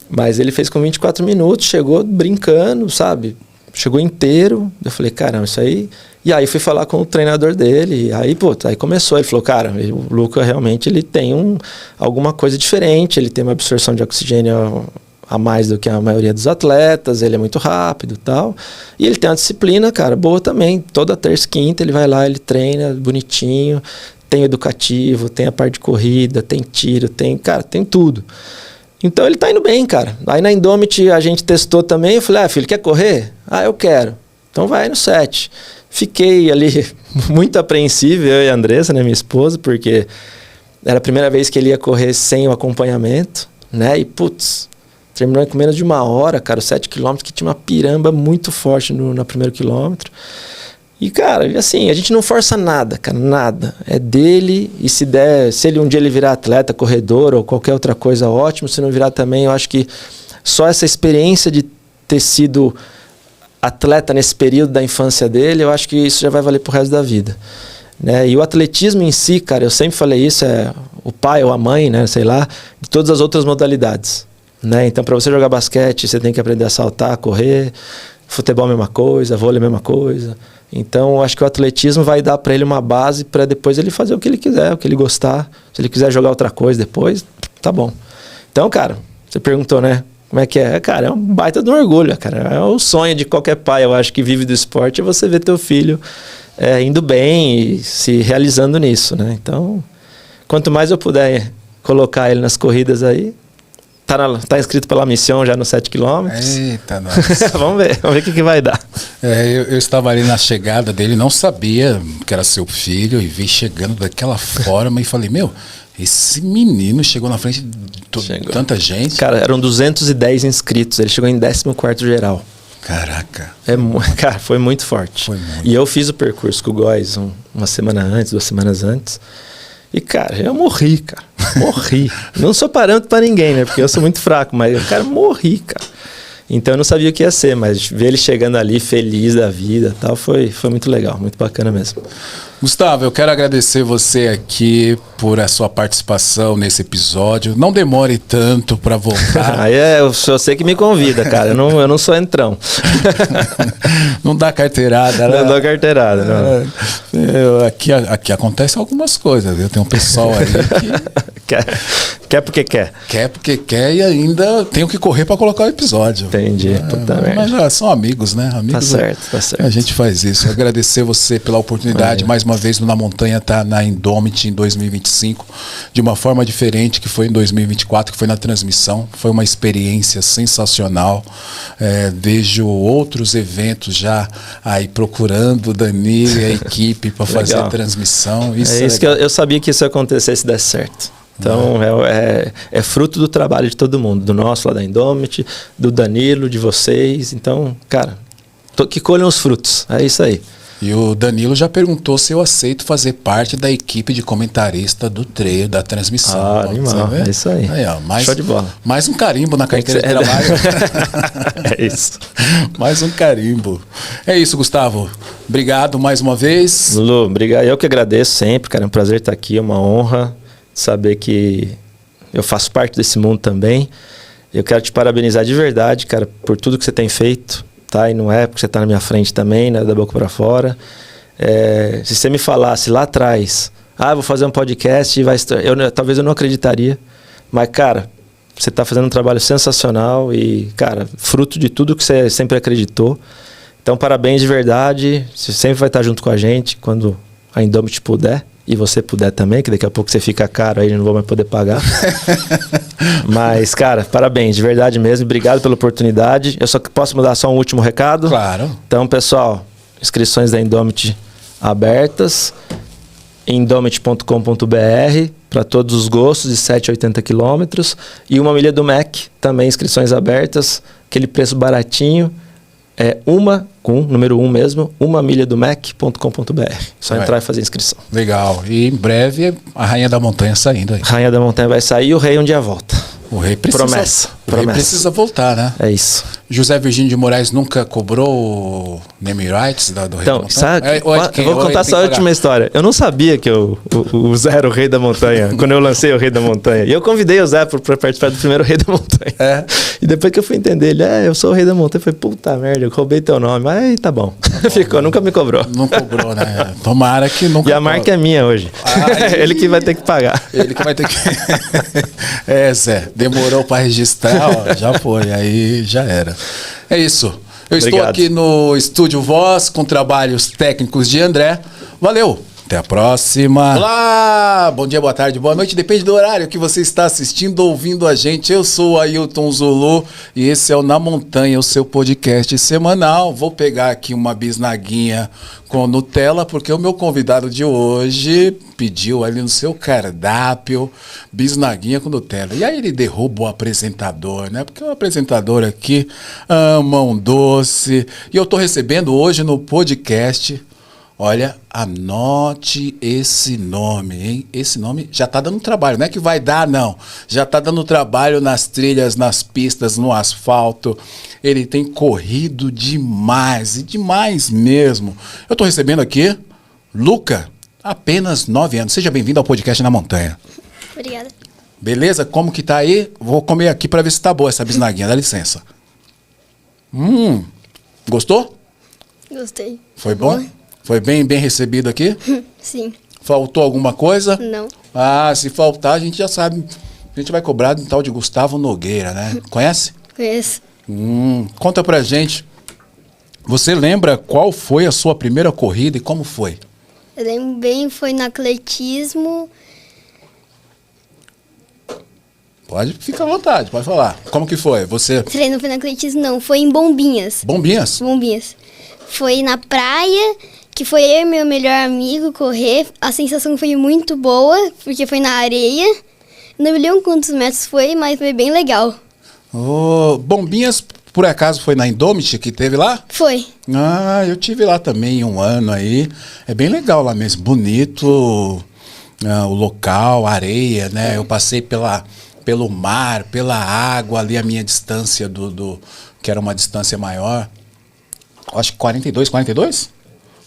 Mas ele fez com 24 minutos, chegou brincando, sabe? Chegou inteiro. Eu falei, caramba, isso aí... E aí fui falar com o treinador dele. Aí começou. Ele falou, cara, o Luca realmente ele tem alguma coisa diferente. Ele tem uma absorção de oxigênio a mais do que a maioria dos atletas. Ele é muito rápido e tal. E ele tem uma disciplina, cara, boa também. Toda terça e quinta ele vai lá, ele treina bonitinho. Tem educativo, tem a parte de corrida, tem tiro, tem tudo. Então ele tá indo bem, cara. Aí na Indomit a gente testou também. Eu falei, filho, quer correr? Eu quero. Então vai no 7. Fiquei ali muito apreensivo, eu e a Andressa, né, minha esposa, porque era a primeira vez que ele ia correr sem o acompanhamento, né? E terminou com menos de 1 hora, cara, os 7 km, que tinha uma piramba muito forte no primeiro quilômetro. E, cara, assim, a gente não força nada, cara, nada. É dele, e se ele um dia ele virar atleta, corredor ou qualquer outra coisa, ótimo. Se não virar também, eu acho que só essa experiência de ter sido atleta nesse período da infância dele, eu acho que isso já vai valer pro resto da vida, né? E o atletismo em si, cara, eu sempre falei isso, é o pai ou a mãe, né, sei lá, de todas as outras modalidades, né? Então, para você jogar basquete, você tem que aprender a saltar, correr, futebol a mesma coisa, vôlei a mesma coisa. Então, eu acho que o atletismo vai dar para ele uma base para depois ele fazer o que ele quiser, o que ele gostar. Se ele quiser jogar outra coisa depois, tá bom. Então, cara, você perguntou, né? Como é que é? Cara, é um baita de um orgulho, cara. É o sonho de qualquer pai, eu acho, que vive do esporte, é você ver teu filho indo bem e se realizando nisso, né? Então, quanto mais eu puder colocar ele nas corridas aí, tá inscrito pela missão já nos 7 km. Eita, nossa. vamos ver o que vai dar. Eu estava ali na chegada dele, não sabia que era seu filho, e vi chegando daquela forma e falei, esse menino chegou na frente de tanta gente. Cara, eram 210 inscritos. Ele chegou em 14º geral. Caraca. Cara, foi muito forte. E eu fiz o percurso com o Góis uma semana antes, 2 semanas antes. E, cara, eu morri, cara. Morri. Não sou parâmetro pra ninguém, né? Porque eu sou muito fraco. Mas, cara, morri, cara. Então eu não sabia o que ia ser. Mas ver ele chegando ali, feliz da vida e tal, foi muito legal. Muito bacana mesmo. Gustavo, eu quero agradecer você aqui por a sua participação nesse episódio. Não demore tanto para voltar. Eu sei que me convida, cara. Eu não sou entrão. Não dá carteirada, né? Não dá carteirada, não. Aqui acontece algumas coisas, viu? Tem um pessoal aí que... Quer porque quer. Quer porque quer e ainda tenho que correr para colocar o episódio. Entendi. Mas já são amigos, né? Amigos, tá certo. A gente faz isso. Agradecer você pela oportunidade, mais uma vez, Na Montanha tá na Indomit em 2025, de uma forma diferente que foi em 2024, que foi na transmissão. Foi uma experiência sensacional. Vejo outros eventos já aí procurando o Danilo e a equipe para fazer a transmissão. Isso que eu sabia que isso ia acontecer se desse certo. Então, é fruto do trabalho de todo mundo, do nosso lá da Indomit, do Danilo, de vocês. Então, cara, que colham os frutos. É isso aí. E o Danilo já perguntou se eu aceito fazer parte da equipe de comentarista do treino, da transmissão. Animal, é isso aí. Show de bola. Mais um carimbo na carteira de trabalho. É isso. Mais um carimbo. É isso, Gustavo. Obrigado mais uma vez. Lu, obrigado. Eu que agradeço sempre, cara. É um prazer estar aqui, é uma honra saber que eu faço parte desse mundo também. Eu quero te parabenizar de verdade, cara, por tudo que você tem feito. Tá? E não é porque você está na minha frente também, né, da boca para fora. Se você me falasse lá atrás, vou fazer um podcast e vai talvez eu não acreditaria. Mas, cara, você está fazendo um trabalho sensacional e, cara, fruto de tudo que você sempre acreditou. Então, parabéns de verdade. Você sempre vai estar junto com a gente quando a Indomit puder, e você puder também, que daqui a pouco você fica caro aí, não vou mais poder pagar. Mas, cara, parabéns, de verdade mesmo. Obrigado pela oportunidade. Eu só posso mudar só um último recado? Claro. Então, pessoal, inscrições da Indomit abertas. Indomit.com.br para todos os gostos, de 7 a 80 quilômetros. E uma milha do Mac, também inscrições abertas. Aquele preço baratinho. É número 1 mesmo, umamilhadomac.com.br. Só entrar e fazer inscrição. Legal. E em breve a Rainha da Montanha saindo aí. Rainha da Montanha vai sair e o rei um dia volta. O rei precisa. Promessa. Rei precisa voltar, né? É isso. José Virgínio de Moraes nunca cobrou o name rights do Rei da Então, Montanha? sabe, Eu vou contar só a última história. Eu não sabia que o Zé era o Rei da Montanha, quando eu lancei o Rei da Montanha. E eu convidei o Zé para participar do primeiro Rei da Montanha. É. E depois que eu fui entender, ele, eu sou o Rei da Montanha. Eu falei, puta merda, eu roubei teu nome. Mas tá bom. Ficou, nunca me cobrou. Não cobrou, né? Tomara que nunca. E a marca é minha hoje. Ele que vai ter que pagar. Ele que vai ter que. Zé, demorou para registrar, ó, já foi, aí já era. É isso. Eu estou Obrigado. aqui no Estúdio Voz com trabalhos técnicos de André. Valeu! Até a próxima. Olá! Bom dia, boa tarde, boa noite. Depende do horário que você está assistindo ou ouvindo a gente. Eu sou o Ailton Zulu e esse é o Na Montanha, o seu podcast semanal. Vou pegar aqui uma bisnaguinha com Nutella, porque o meu convidado de hoje pediu ali no seu cardápio bisnaguinha com Nutella. E aí ele derruba o apresentador, né? Porque o apresentador aqui ama um doce. E eu estou recebendo hoje no podcast... Olha, anote esse nome, hein? Esse nome já tá dando trabalho, não é que vai dar, não. Já tá dando trabalho nas trilhas, nas pistas, no asfalto. Ele tem corrido demais, e demais mesmo. Eu tô recebendo aqui Luca, apenas 9 anos. Seja bem-vindo ao podcast Na Montanha. Obrigada. Beleza? Como que tá aí? Vou comer aqui pra ver se tá boa essa bisnaguinha, dá licença. Gostou? Gostei. Foi bom? Foi bem recebido aqui? Sim. Faltou alguma coisa? Não. Ah, se faltar, a gente já sabe. A gente vai cobrar do tal de Gustavo Nogueira, né? Conhece? Conheço. Conta pra gente. Você lembra qual foi a sua primeira corrida e como foi? Eu lembro bem, foi no atletismo. Pode ficar à vontade, pode falar. Como que foi? Você... Não foi no atletismo, não. Foi em Bombinhas. Bombinhas? Bombinhas. Foi na praia, que foi eu e meu melhor amigo correr. A sensação foi muito boa, porque foi na areia. Não me lembro quantos metros foi, mas foi bem legal. Bombinhas, por acaso, foi na Indomit que teve lá? Foi. Ah, eu tive lá também um ano aí. É bem legal lá mesmo, bonito o local, a areia, né? Eu passei pelo mar, pela água, ali a minha distância que era uma distância maior. Acho que 42?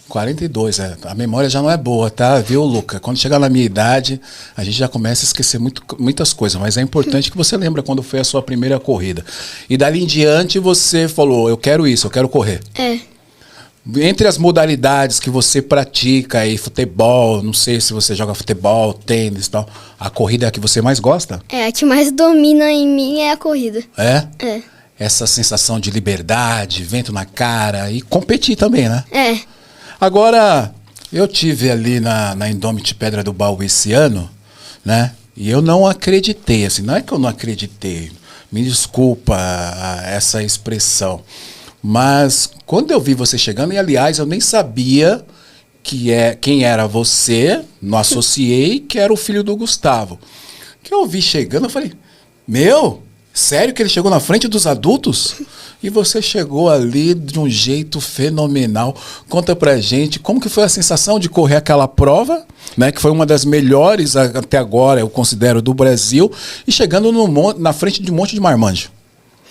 42, a memória já não é boa, tá? Viu, Luca? Quando chegar na minha idade, a gente já começa a esquecer muitas coisas, mas é importante que você lembre quando foi a sua primeira corrida. E dali em diante você falou, eu quero isso, eu quero correr. É. Entre as modalidades que você pratica aí, futebol, não sei se você joga futebol, tênis e tal, a corrida é a que você mais gosta? É, a que mais domina em mim é a corrida. É? É. Essa sensação de liberdade, vento na cara e competir também, né? É. Agora, eu tive ali na Indomit Pedra do Baú esse ano, né? E eu não acreditei, assim, não é que eu não acreditei, me desculpa essa expressão, mas quando eu vi você chegando, e aliás, eu nem sabia quem era você, não associei que era o filho do Gustavo. Que eu vi chegando, eu falei, sério que ele chegou na frente dos adultos? E você chegou ali de um jeito fenomenal. Conta pra gente como que foi a sensação de correr aquela prova, né? Que foi uma das melhores até agora, eu considero, do Brasil. E chegando na frente de um monte de marmanjo.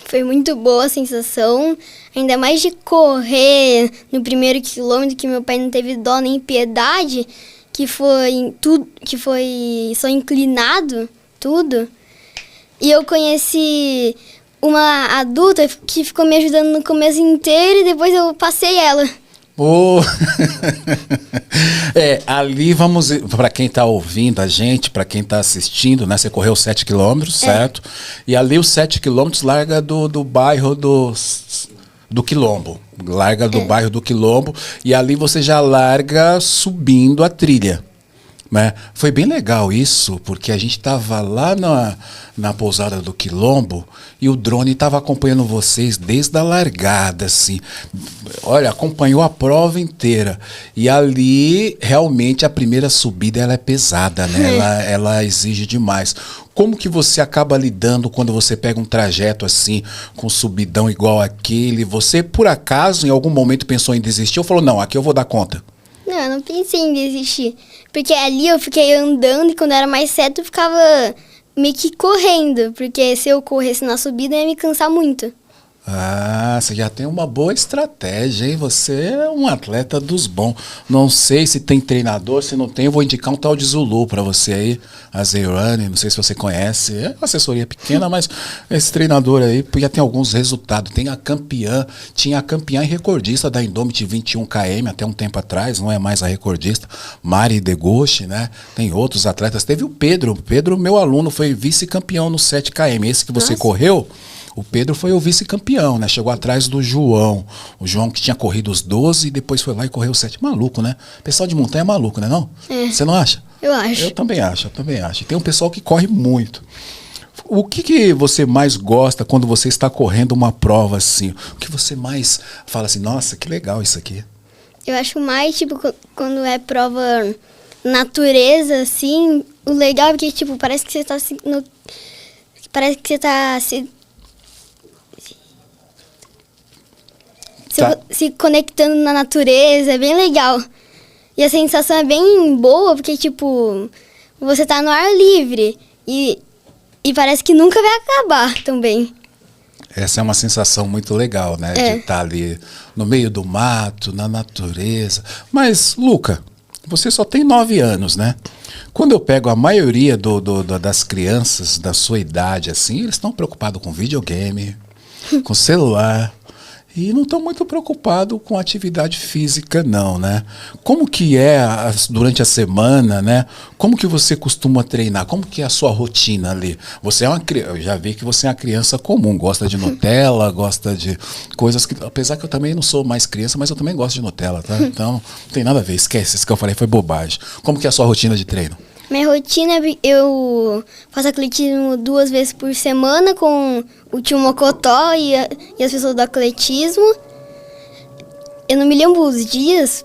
Foi muito boa a sensação, ainda mais de correr no primeiro quilômetro, que meu pai não teve dó nem piedade, que foi só inclinado, tudo. E eu conheci uma adulta que ficou me ajudando no começo inteiro e depois eu passei ela. Ali vamos, para quem está ouvindo a gente, para quem está assistindo, né? Você correu 7 quilômetros, certo? E ali os 7 quilômetros larga do bairro do Quilombo. Larga do bairro do Quilombo e ali você já larga subindo a trilha. né? Foi bem legal isso, porque a gente estava lá na pousada do Quilombo e o drone estava acompanhando vocês desde a largada, assim. Olha, acompanhou a prova inteira. E ali, realmente, a primeira subida ela é pesada, né? Ela exige demais. Como que você acaba lidando quando você pega um trajeto assim, com subidão igual aquele? Você, por acaso, em algum momento pensou em desistir ou falou, não, aqui eu vou dar conta? Não, eu não pensei em desistir. Porque ali eu fiquei andando e quando era mais cedo eu ficava meio que correndo. Porque se eu corresse na subida eu ia me cansar muito. Ah, você já tem uma boa estratégia, hein? Você é um atleta dos bons. Não sei se tem treinador, se não tem, eu vou indicar um tal de Zulu pra você aí, a Zeyrani, não sei se você conhece. É uma assessoria pequena, mas esse treinador aí já tem alguns resultados. Tem a campeã, tinha a campeã e recordista da Indomit 21 km até um tempo atrás, não é mais a recordista, Mari Deguchi, né? Tem outros atletas. Teve o Pedro, meu aluno, foi vice-campeão no 7 km. Esse que você correu, o Pedro foi o vice-campeão, né? Chegou atrás do João. O João que tinha corrido os 12 e depois foi lá e correu os 7. Maluco, né? Pessoal de montanha é maluco, né não? É. Você não acha? Eu acho. Eu também acho. E tem um pessoal que corre muito. O que você mais gosta quando você está correndo uma prova assim? O que você mais fala assim, nossa, que legal isso aqui? Eu acho mais, tipo, quando é prova natureza, assim, o legal é que, tipo, parece que você tá se conectando na natureza, é bem legal. E a sensação é bem boa, porque, tipo, você tá no ar livre e parece que nunca vai acabar também. Essa é uma sensação muito legal, né? De estar ali no meio do mato, na natureza. Mas, Luca, você só tem 9 anos, né? Quando eu pego a maioria das crianças da sua idade, assim, eles estão preocupados com videogame, com celular. E não estão muito preocupados com atividade física, não, né? Como que é durante a semana, né? Como que você costuma treinar? Como que é a sua rotina ali? Você é eu já vi que você é uma criança comum, gosta de Nutella, gosta de coisas que... Apesar que eu também não sou mais criança, mas eu também gosto de Nutella, tá? Então, não tem nada a ver, esquece, isso que eu falei foi bobagem. Como que é a sua rotina de treino? Minha rotina, eu faço atletismo 2 vezes por semana com o tio Mocotó e as pessoas do atletismo. Eu não me lembro os dias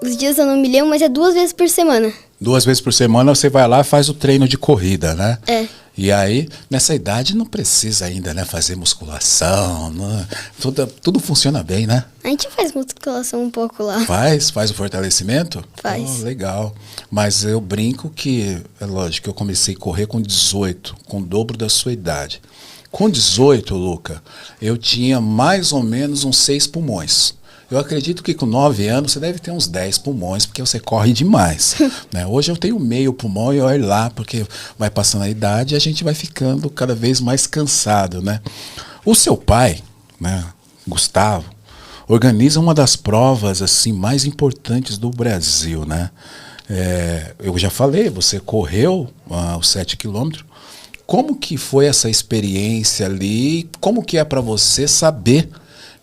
eu não me lembro, mas é 2 vezes por semana. 2 vezes por semana você vai lá e faz o treino de corrida, né? É. E aí, nessa idade não precisa ainda, né, fazer musculação, né? Tudo funciona bem, né? A gente faz musculação um pouco lá. Faz o fortalecimento? Faz. Oh, legal. Mas eu brinco que, é lógico, que eu comecei a correr com 18, com o dobro da sua idade. Com 18, Luca, eu tinha mais ou menos uns 6 pulmões. Eu acredito que com 9 anos você deve ter uns 10 pulmões, porque você corre demais. Né? Hoje eu tenho meio pulmão e olha lá, porque vai passando a idade e a gente vai ficando cada vez mais cansado. Né? O seu pai, né, Gustavo, organiza uma das provas assim, mais importantes do Brasil. Né? Eu já falei, você correu os 7 quilômetros. Como que foi essa experiência ali? Como que é para você saber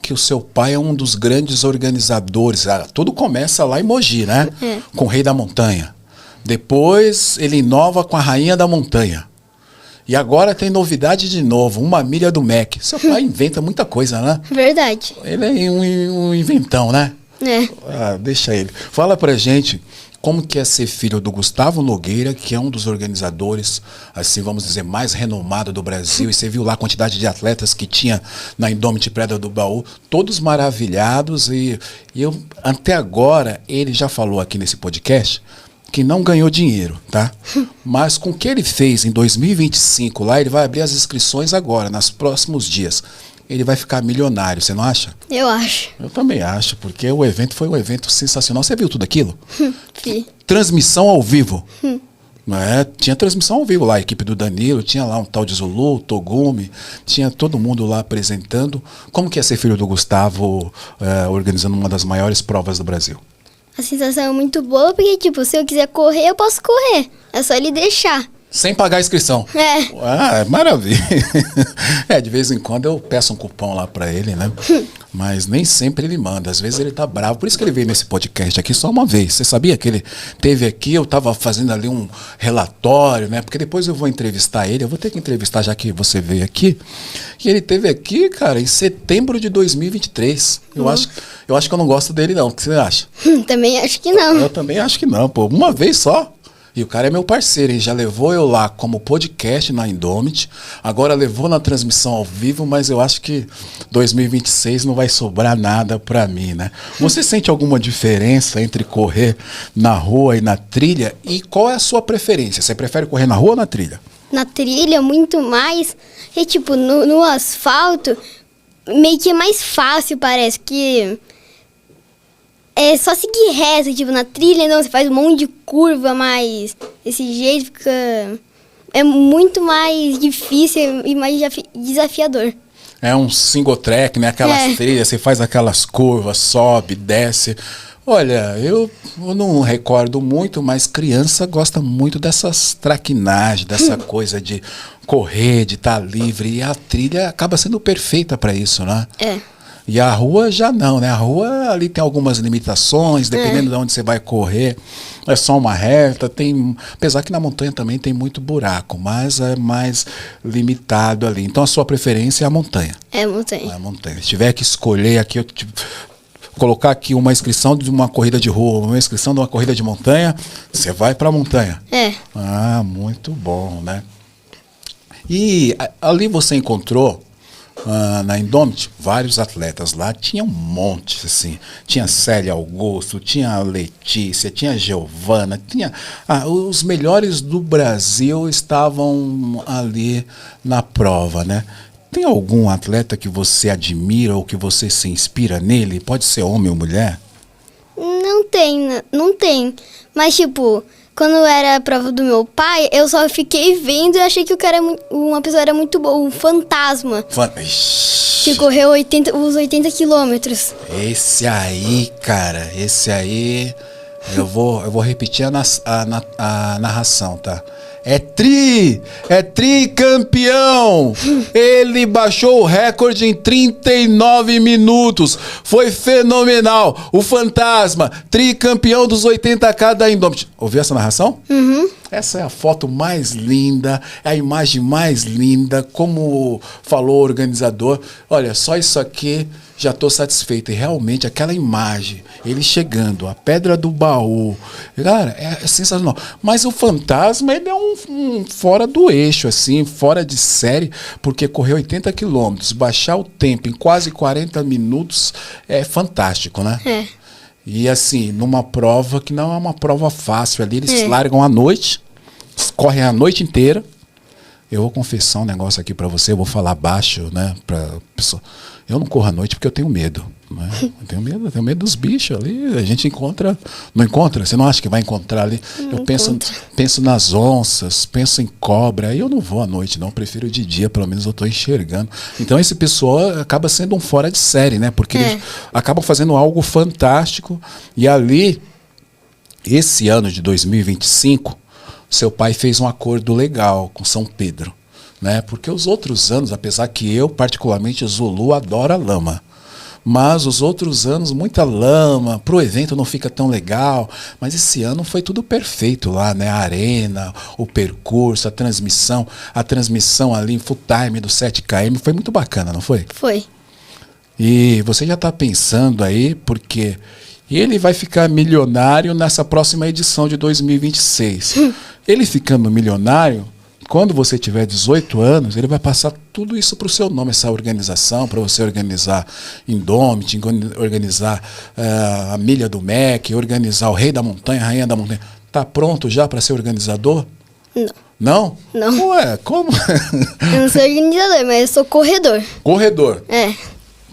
que o seu pai é um dos grandes organizadores? Tudo começa lá em Mogi, né? Com o Rei da Montanha. Depois ele inova com a Rainha da Montanha. E agora tem novidade de novo, 1 milha do MEC. Seu pai inventa muita coisa, né? Verdade. Ele é um inventão, né? Deixa ele. Fala pra gente como que é ser filho do Gustavo Nogueira, que é um dos organizadores, assim, vamos dizer, mais renomado do Brasil. E você viu lá a quantidade de atletas que tinha na Indomit Pedra do Baú, todos maravilhados. E eu, até agora, ele já falou aqui nesse podcast que não ganhou dinheiro, tá? Mas com o que ele fez em 2025 lá, ele vai abrir as inscrições agora, nos próximos dias. Ele vai ficar milionário, você não acha? Eu acho. Eu também acho, porque o evento foi um evento sensacional. Você viu tudo aquilo? Vi. Transmissão ao vivo. Tinha transmissão ao vivo lá, a equipe do Danilo, tinha lá um tal de Zulu, Togumi, tinha todo mundo lá apresentando. Como que é ser filho do Gustavo organizando uma das maiores provas do Brasil? A sensação é muito boa, porque, tipo, se eu quiser correr, eu posso correr. É só ele deixar. Sem pagar a inscrição. É. É maravilha. De vez em quando eu peço um cupom lá pra ele, né? Mas nem sempre ele manda. Às vezes ele tá bravo. Por isso que ele veio nesse podcast aqui só uma vez. Você sabia que ele teve aqui? Eu tava fazendo ali um relatório, né? Porque depois eu vou entrevistar ele. Eu vou ter que entrevistar já que você veio aqui. E ele teve aqui, cara, em setembro de 2023. Eu acho que eu não gosto dele, não. O que você acha? Também acho que não. Eu também acho que não, pô. Uma vez só. E o cara é meu parceiro, ele já levou eu lá como podcast na Indomit, agora levou na transmissão ao vivo, mas eu acho que 2026 não vai sobrar nada pra mim, né? Você sente alguma diferença entre correr na rua e na trilha? E qual é a sua preferência? Você prefere correr na rua ou na trilha? Na trilha, muito mais. E tipo, no asfalto, meio que é mais fácil, parece que... É só seguir reto, tipo, na trilha não, você faz um monte de curva, mas desse jeito fica... É muito mais difícil e mais desafiador. É um single track, né? Aquelas trilhas, você faz aquelas curvas, sobe, desce. Olha, eu não recordo muito, mas criança gosta muito dessas traquinagens, dessa coisa de correr, de estar livre. E a trilha acaba sendo perfeita para isso, né? É. E a rua já não, né? A rua ali tem algumas limitações, dependendo de onde você vai correr. É só uma reta, apesar que na montanha também tem muito buraco, mas é mais limitado ali. Então a sua preferência é a montanha. É a montanha. É a montanha. Se tiver que escolher aqui, colocar aqui uma inscrição de uma corrida de rua, uma inscrição de uma corrida de montanha, você vai para a montanha. É. Ah, muito bom, né? E ali você encontrou... na Indomit, vários atletas lá, tinha um monte, assim, tinha Célia Augusto, tinha a Letícia, tinha a Giovana, tinha os melhores do Brasil estavam ali na prova, né? Tem algum atleta que você admira ou que você se inspira nele? Pode ser homem ou mulher? Não tem. Mas, tipo, quando era a prova do meu pai, eu só fiquei vendo e achei que o cara, uma pessoa era muito boa, um fantasma. Que correu os 80 quilômetros. Esse aí, cara, eu vou repetir a narração, tá? É tricampeão! Ele baixou o recorde em 39 minutos. Foi fenomenal. O fantasma, tricampeão dos 80K da Indomit. Ouviu essa narração? Uhum. Essa é a foto mais linda, é a imagem mais linda, como falou o organizador. Olha, só isso aqui já estou satisfeito. E realmente aquela imagem, ele chegando, a pedra do baú, cara, é sensacional. Mas o fantasma, ele é um fora do eixo, assim, fora de série, porque correr 80 quilômetros, baixar o tempo em quase 40 minutos é fantástico, né? É. E assim, numa prova que não é uma prova fácil ali, eles largam à noite, correm a noite inteira. Eu vou confessar um negócio aqui pra você, eu vou falar baixo, né, pra pessoa. Eu não corro à noite porque eu tenho medo, né? Eu tenho medo dos bichos ali, a gente não encontra? Você não acha que vai encontrar ali? Eu penso nas onças, penso em cobra, aí eu não vou à noite não, eu prefiro de dia, pelo menos eu tô enxergando. Então esse pessoal acaba sendo um fora de série, né? Porque eles acabam fazendo algo fantástico e ali, esse ano de 2025, seu pai fez um acordo legal com São Pedro, né? Porque os outros anos, apesar que eu, particularmente, Zulu, adoro a lama. Mas os outros anos, muita lama, pro evento não fica tão legal. Mas esse ano foi tudo perfeito lá, né? A arena, o percurso, a transmissão ali em full time do 7km, foi muito bacana, não foi? Foi. E você já está pensando aí, porque ele vai ficar milionário nessa próxima edição de 2026. Ele ficando milionário, quando você tiver 18 anos, ele vai passar tudo isso para o seu nome, essa organização, para você organizar Indomit, organizar a Milha do MEC, organizar o Rei da Montanha, a Rainha da Montanha. Tá pronto já para ser organizador? Não. Não? Não. Ué, como? Eu não sou organizador, mas eu sou corredor. Corredor? É.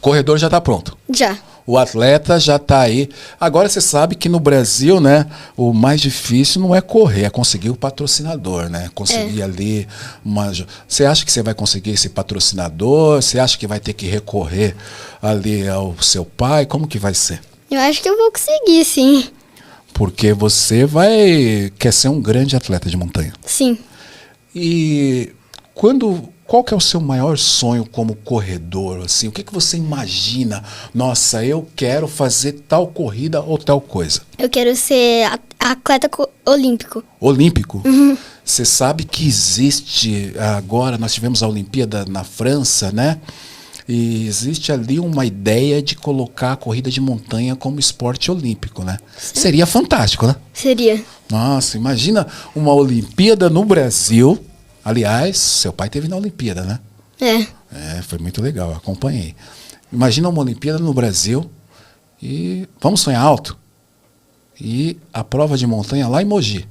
Corredor já tá pronto? Já. O atleta já está aí. Agora você sabe que no Brasil, né, o mais difícil não é correr, é conseguir o patrocinador, né? Conseguir ali uma... Você acha que você vai conseguir esse patrocinador? Você acha que vai ter que recorrer ali ao seu pai? Como que vai ser? Eu acho que eu vou conseguir, sim. Porque você quer ser um grande atleta de montanha. Sim. E qual que é o seu maior sonho como corredor? Assim, o que você imagina? Nossa, eu quero fazer tal corrida ou tal coisa. Eu quero ser atleta olímpico. Olímpico? Você sabe que existe, agora nós tivemos a Olimpíada na França, né? E existe ali uma ideia de colocar a corrida de montanha como esporte olímpico, né? Seria fantástico, né? Seria. Nossa, imagina uma Olimpíada no Brasil. Aliás, seu pai teve na Olimpíada, né? Foi muito legal, eu acompanhei. Imagina uma Olimpíada no Brasil e vamos sonhar alto. E a prova de montanha lá em Mogi.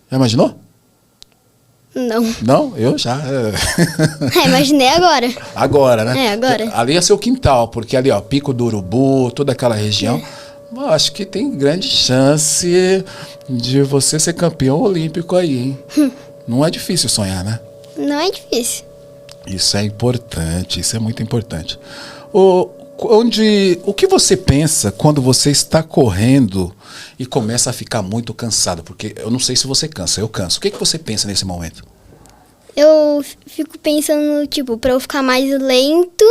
Já imaginou? Não. Não? Eu já. Imaginei agora. Agora, né? Agora. Ali é seu quintal, porque ali, ó, Pico do Urubu, toda aquela região. Eu acho que tem grande chance de você ser campeão olímpico aí, hein? Não é difícil sonhar, né? Não é difícil. Isso é importante, isso é muito importante. O que você pensa quando você está correndo e começa a ficar muito cansado? Porque eu não sei se você cansa, eu canso. O que você pensa nesse momento? Eu fico pensando, tipo, pra eu ficar mais lento,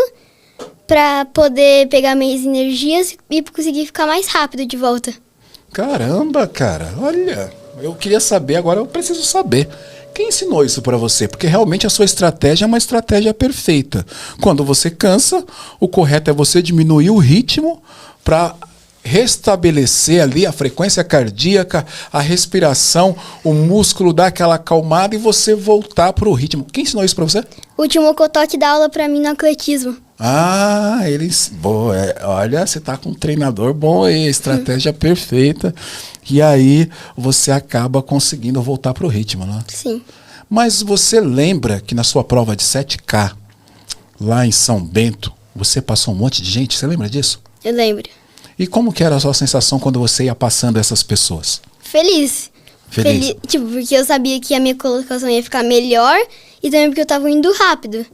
pra poder pegar minhas energias e conseguir ficar mais rápido de volta. Caramba, cara, olha, eu queria saber, agora eu preciso saber. Quem ensinou isso pra você? Porque realmente a sua estratégia é uma estratégia perfeita. Quando você cansa, o correto é você diminuir o ritmo para restabelecer ali a frequência cardíaca, a respiração, o músculo dar aquela acalmada e você voltar pro ritmo. Quem ensinou isso pra você? O último Cotó que dá aula pra mim no atletismo. Ah, boa, olha, você tá com um treinador bom aí, estratégia perfeita. E aí você acaba conseguindo voltar pro ritmo, né? Sim. Mas você lembra que na sua prova de 7K, lá em São Bento, você passou um monte de gente? Você lembra disso? Eu lembro. E como que era a sua sensação quando você ia passando essas pessoas? Feliz. Feliz? Tipo, porque eu sabia que a minha colocação ia ficar melhor e também porque eu tava indo rápido.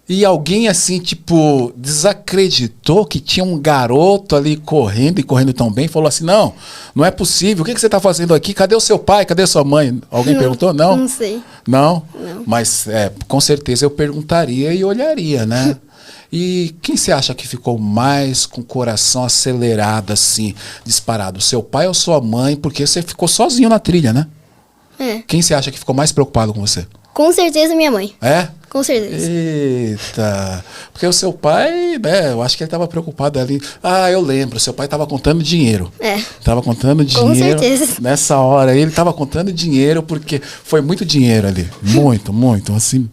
E alguém assim, tipo, desacreditou que tinha um garoto ali correndo e correndo tão bem? Falou assim, não é possível. O que você está fazendo aqui? Cadê o seu pai? Cadê a sua mãe? Alguém perguntou? Não? Não sei. Não? Mas com certeza eu perguntaria e olharia, né? E quem você acha que ficou mais com o coração acelerado, assim, disparado? Seu pai ou sua mãe? Porque você ficou sozinho na trilha, né? Quem você acha que ficou mais preocupado com você? Com certeza minha mãe. É? Com certeza. Eita. Porque o seu pai, né, eu acho que ele estava preocupado ali. Ah, eu lembro, seu pai estava contando dinheiro. Tava contando dinheiro. Com certeza. Nessa hora ele estava contando dinheiro porque foi muito dinheiro ali. Muito, muito. Assim,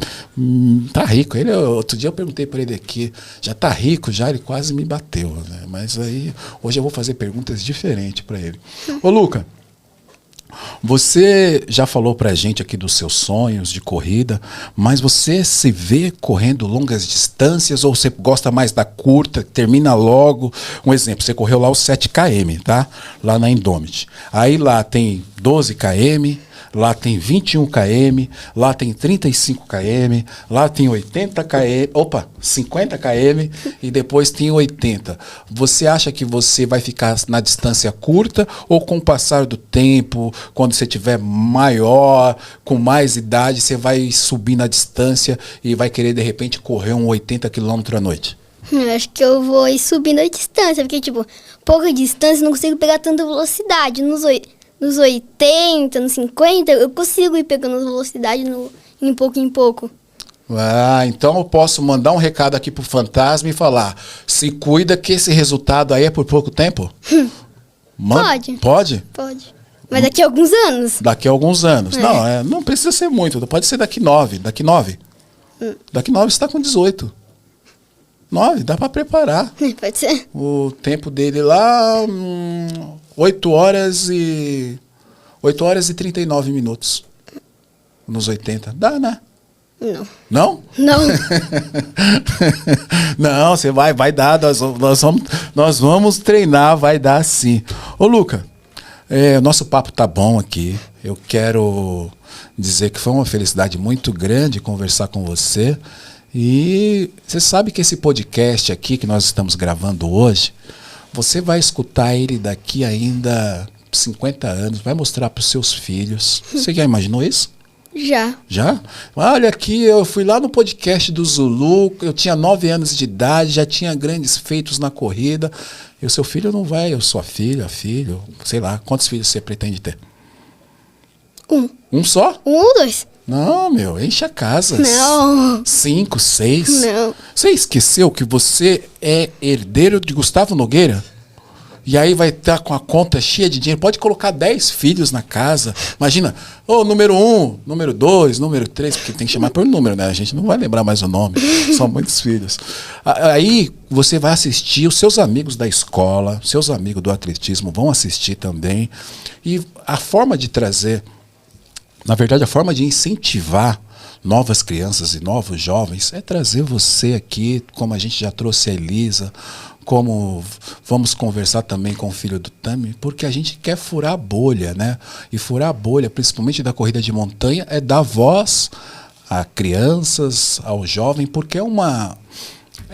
tá rico. Outro dia eu perguntei para ele aqui, já tá rico já? Ele quase me bateu, né? Mas aí, hoje eu vou fazer perguntas diferentes para ele. Ô, Luca, você já falou pra gente aqui dos seus sonhos de corrida, mas você se vê correndo longas distâncias ou você gosta mais da curta, termina logo? Um exemplo, você correu lá os 7 km, tá? Lá na Indomit. Aí lá tem 12 km, lá tem 21 km, lá tem 35 km, lá tem 80 km, 50 km e depois tem 80. Você acha que você vai ficar na distância curta ou com o passar do tempo, quando você tiver maior, com mais idade, você vai subir na distância e vai querer de repente correr um 80 km à noite? Eu acho que eu vou ir subindo a distância, porque tipo, pouca distância não consigo pegar tanta velocidade. Nos 80, nos 50, eu consigo ir pegando velocidade em pouco em pouco. Ah, então eu posso mandar um recado aqui pro Fantasma e falar, se cuida que esse resultado aí é por pouco tempo? Pode. Pode? Pode. Mas daqui a alguns anos. Daqui a alguns anos. Não precisa ser muito, pode ser daqui 9. Daqui 9 você está com 18. 9, dá para preparar. Pode ser. O tempo dele lá, 8 horas e 39 minutos. Nos 80. Dá, né? Não. Não? Não. Não, você vai dar. Nós vamos treinar, vai dar sim. Ô, Luca, o nosso papo tá bom aqui. Eu quero dizer que foi uma felicidade muito grande conversar com você. E você sabe que esse podcast aqui que nós estamos gravando hoje, você vai escutar ele daqui ainda 50 anos, vai mostrar para os seus filhos. Você já imaginou isso? Já. Já? Olha aqui, eu fui lá no podcast do Zulu, eu tinha 9 anos de idade, já tinha grandes feitos na corrida. E o seu filho não vai, eu sou filho, sei lá. Quantos filhos você pretende ter? Um só? 1 ou 2? Não, meu, enche a casa. Não. 5, 6. Não. Você esqueceu que você é herdeiro de Gustavo Nogueira? E aí vai estar com a conta cheia de dinheiro. Pode colocar 10 filhos na casa. Imagina, número 1, número 2, número 3, porque tem que chamar por número, né? A gente não vai lembrar mais o nome. São muitos filhos. Aí você vai assistir, os seus amigos da escola, seus amigos do atletismo vão assistir também. E a forma de trazer, na verdade, a forma de incentivar novas crianças e novos jovens é trazer você aqui, como a gente já trouxe a Elisa, como vamos conversar também com o filho do Tami, porque a gente quer furar a bolha, né? E furar a bolha, principalmente da corrida de montanha, é dar voz a crianças, ao jovem, porque é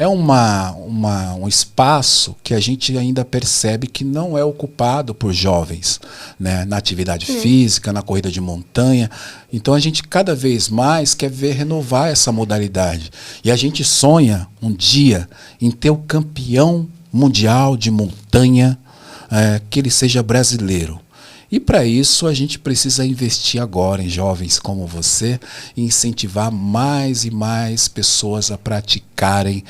um espaço que a gente ainda percebe que não é ocupado por jovens, né? Na atividade física, na corrida de montanha. Então a gente cada vez mais quer ver renovar essa modalidade. E a gente sonha um dia em ter o campeão mundial de montanha, que ele seja brasileiro. E para isso a gente precisa investir agora em jovens como você e incentivar mais e mais pessoas a praticarem,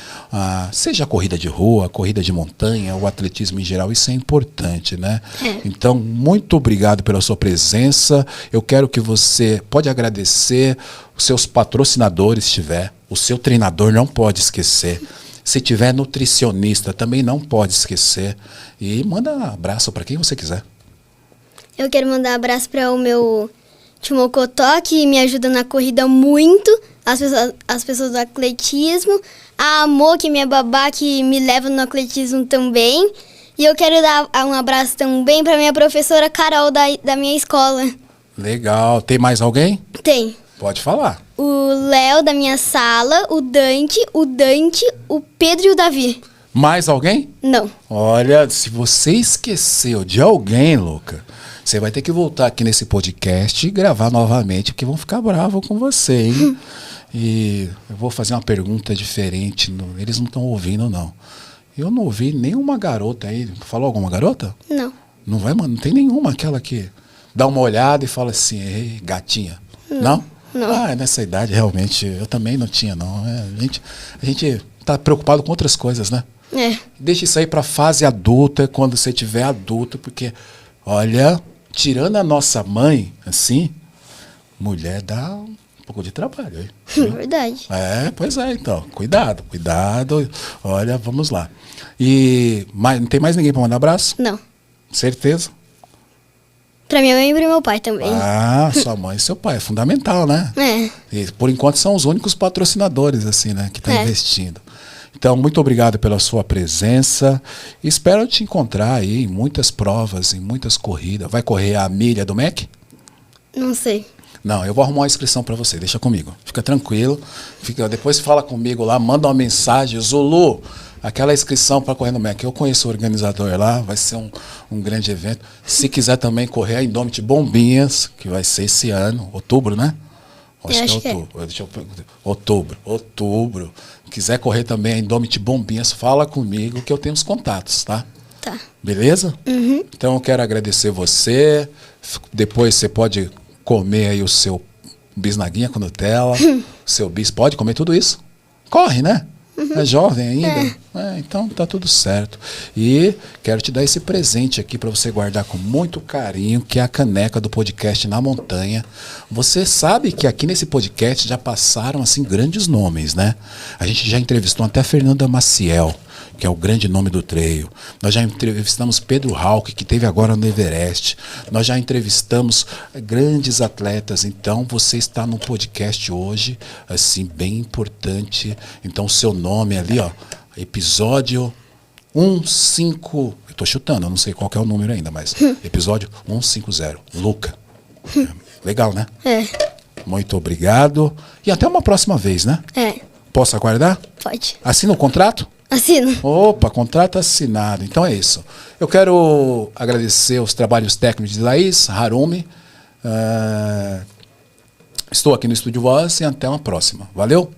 seja a corrida de rua, a corrida de montanha, o atletismo em geral. Isso é importante, né? Então, muito obrigado pela sua presença. Eu quero que você pode agradecer os seus patrocinadores, se tiver. O seu treinador não pode esquecer. Se tiver nutricionista, também não pode esquecer. E manda um abraço para quem você quiser. Eu quero mandar um abraço para o meu Timocotó, que me ajuda na corrida muito, as pessoas do atletismo, a Amor, que é minha babá, que me leva no atletismo também. E eu quero dar um abraço também para minha professora Carol da minha escola. Legal. Tem mais alguém? Tem. Pode falar. O Léo da minha sala, o Dante, o Pedro e o Davi. Mais alguém? Não. Olha, se você esqueceu de alguém, Luca, você vai ter que voltar aqui nesse podcast e gravar novamente, porque vão ficar bravos com você, hein? E eu vou fazer uma pergunta diferente. Eles não estão ouvindo, não. Eu não ouvi nenhuma garota aí. Falou alguma garota? Não. Não vai, mano? Não tem nenhuma, aquela que dá uma olhada e fala assim, ei, gatinha. Não? Não. Nessa idade, realmente, eu também não tinha, não. A gente tá preocupado com outras coisas, né? Deixa isso aí pra fase adulta, quando você tiver adulto, porque, olha, tirando a nossa mãe, assim, mulher dá um pouco de trabalho. Hein? Verdade. Pois é, então. Cuidado. Olha, vamos lá. E não tem mais ninguém pra mandar abraço? Não. Certeza? Pra minha mãe e pro meu pai também. Sua mãe e seu pai, é fundamental, né? E por enquanto são os únicos patrocinadores, assim, né, que estão investindo. Então, muito obrigado pela sua presença. Espero te encontrar aí em muitas provas, em muitas corridas. Vai correr a milha do MEC? Não sei. Não, eu vou arrumar uma inscrição para você, deixa comigo. Fica tranquilo. Depois fala comigo lá, manda uma mensagem. Zulu, aquela inscrição para correr no MEC. Eu conheço o organizador lá, vai ser um grande evento. Se quiser também correr a Indomit Bombinhas, que vai ser esse ano, outubro, né? Acho que é outubro. Deixa eu perguntar. Outubro. Quiser correr também a Indomit Bombinhas, fala comigo que eu tenho os contatos, tá? Tá. Beleza? Então eu quero agradecer você. Depois você pode comer aí o seu bisnaguinha com Nutella, o seu bis. Pode comer tudo isso? Corre, né? É jovem ainda? Então tá tudo certo. E quero te dar esse presente aqui para você guardar com muito carinho, que é a caneca do podcast Na Montanha. Você sabe que aqui nesse podcast já passaram assim grandes nomes, né? A gente já entrevistou até a Fernanda Maciel, que é o grande nome do trail. Nós já entrevistamos Pedro Hauck, que teve agora no Everest. Nós já entrevistamos grandes atletas. Então, você está no podcast hoje, assim, bem importante. Então, o seu nome ali, ó, episódio 15... Eu estou chutando, eu não sei qual que é o número ainda, mas episódio 150. Luca. Legal, né? Muito obrigado. E até uma próxima vez, né? Posso aguardar? Pode. Assina o contrato? Assino. Opa, contrato assinado. Então é isso. Eu quero agradecer os trabalhos técnicos de Laís, Harumi. Estou aqui no Estúdio Voz e até uma próxima. Valeu?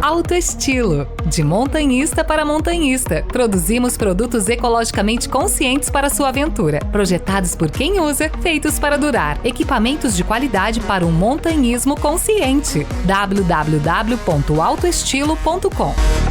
Alto Estilo, de montanhista para montanhista. Produzimos produtos ecologicamente conscientes para sua aventura. Projetados por quem usa, feitos para durar. Equipamentos de qualidade para um montanhismo consciente. www.autoestilo.com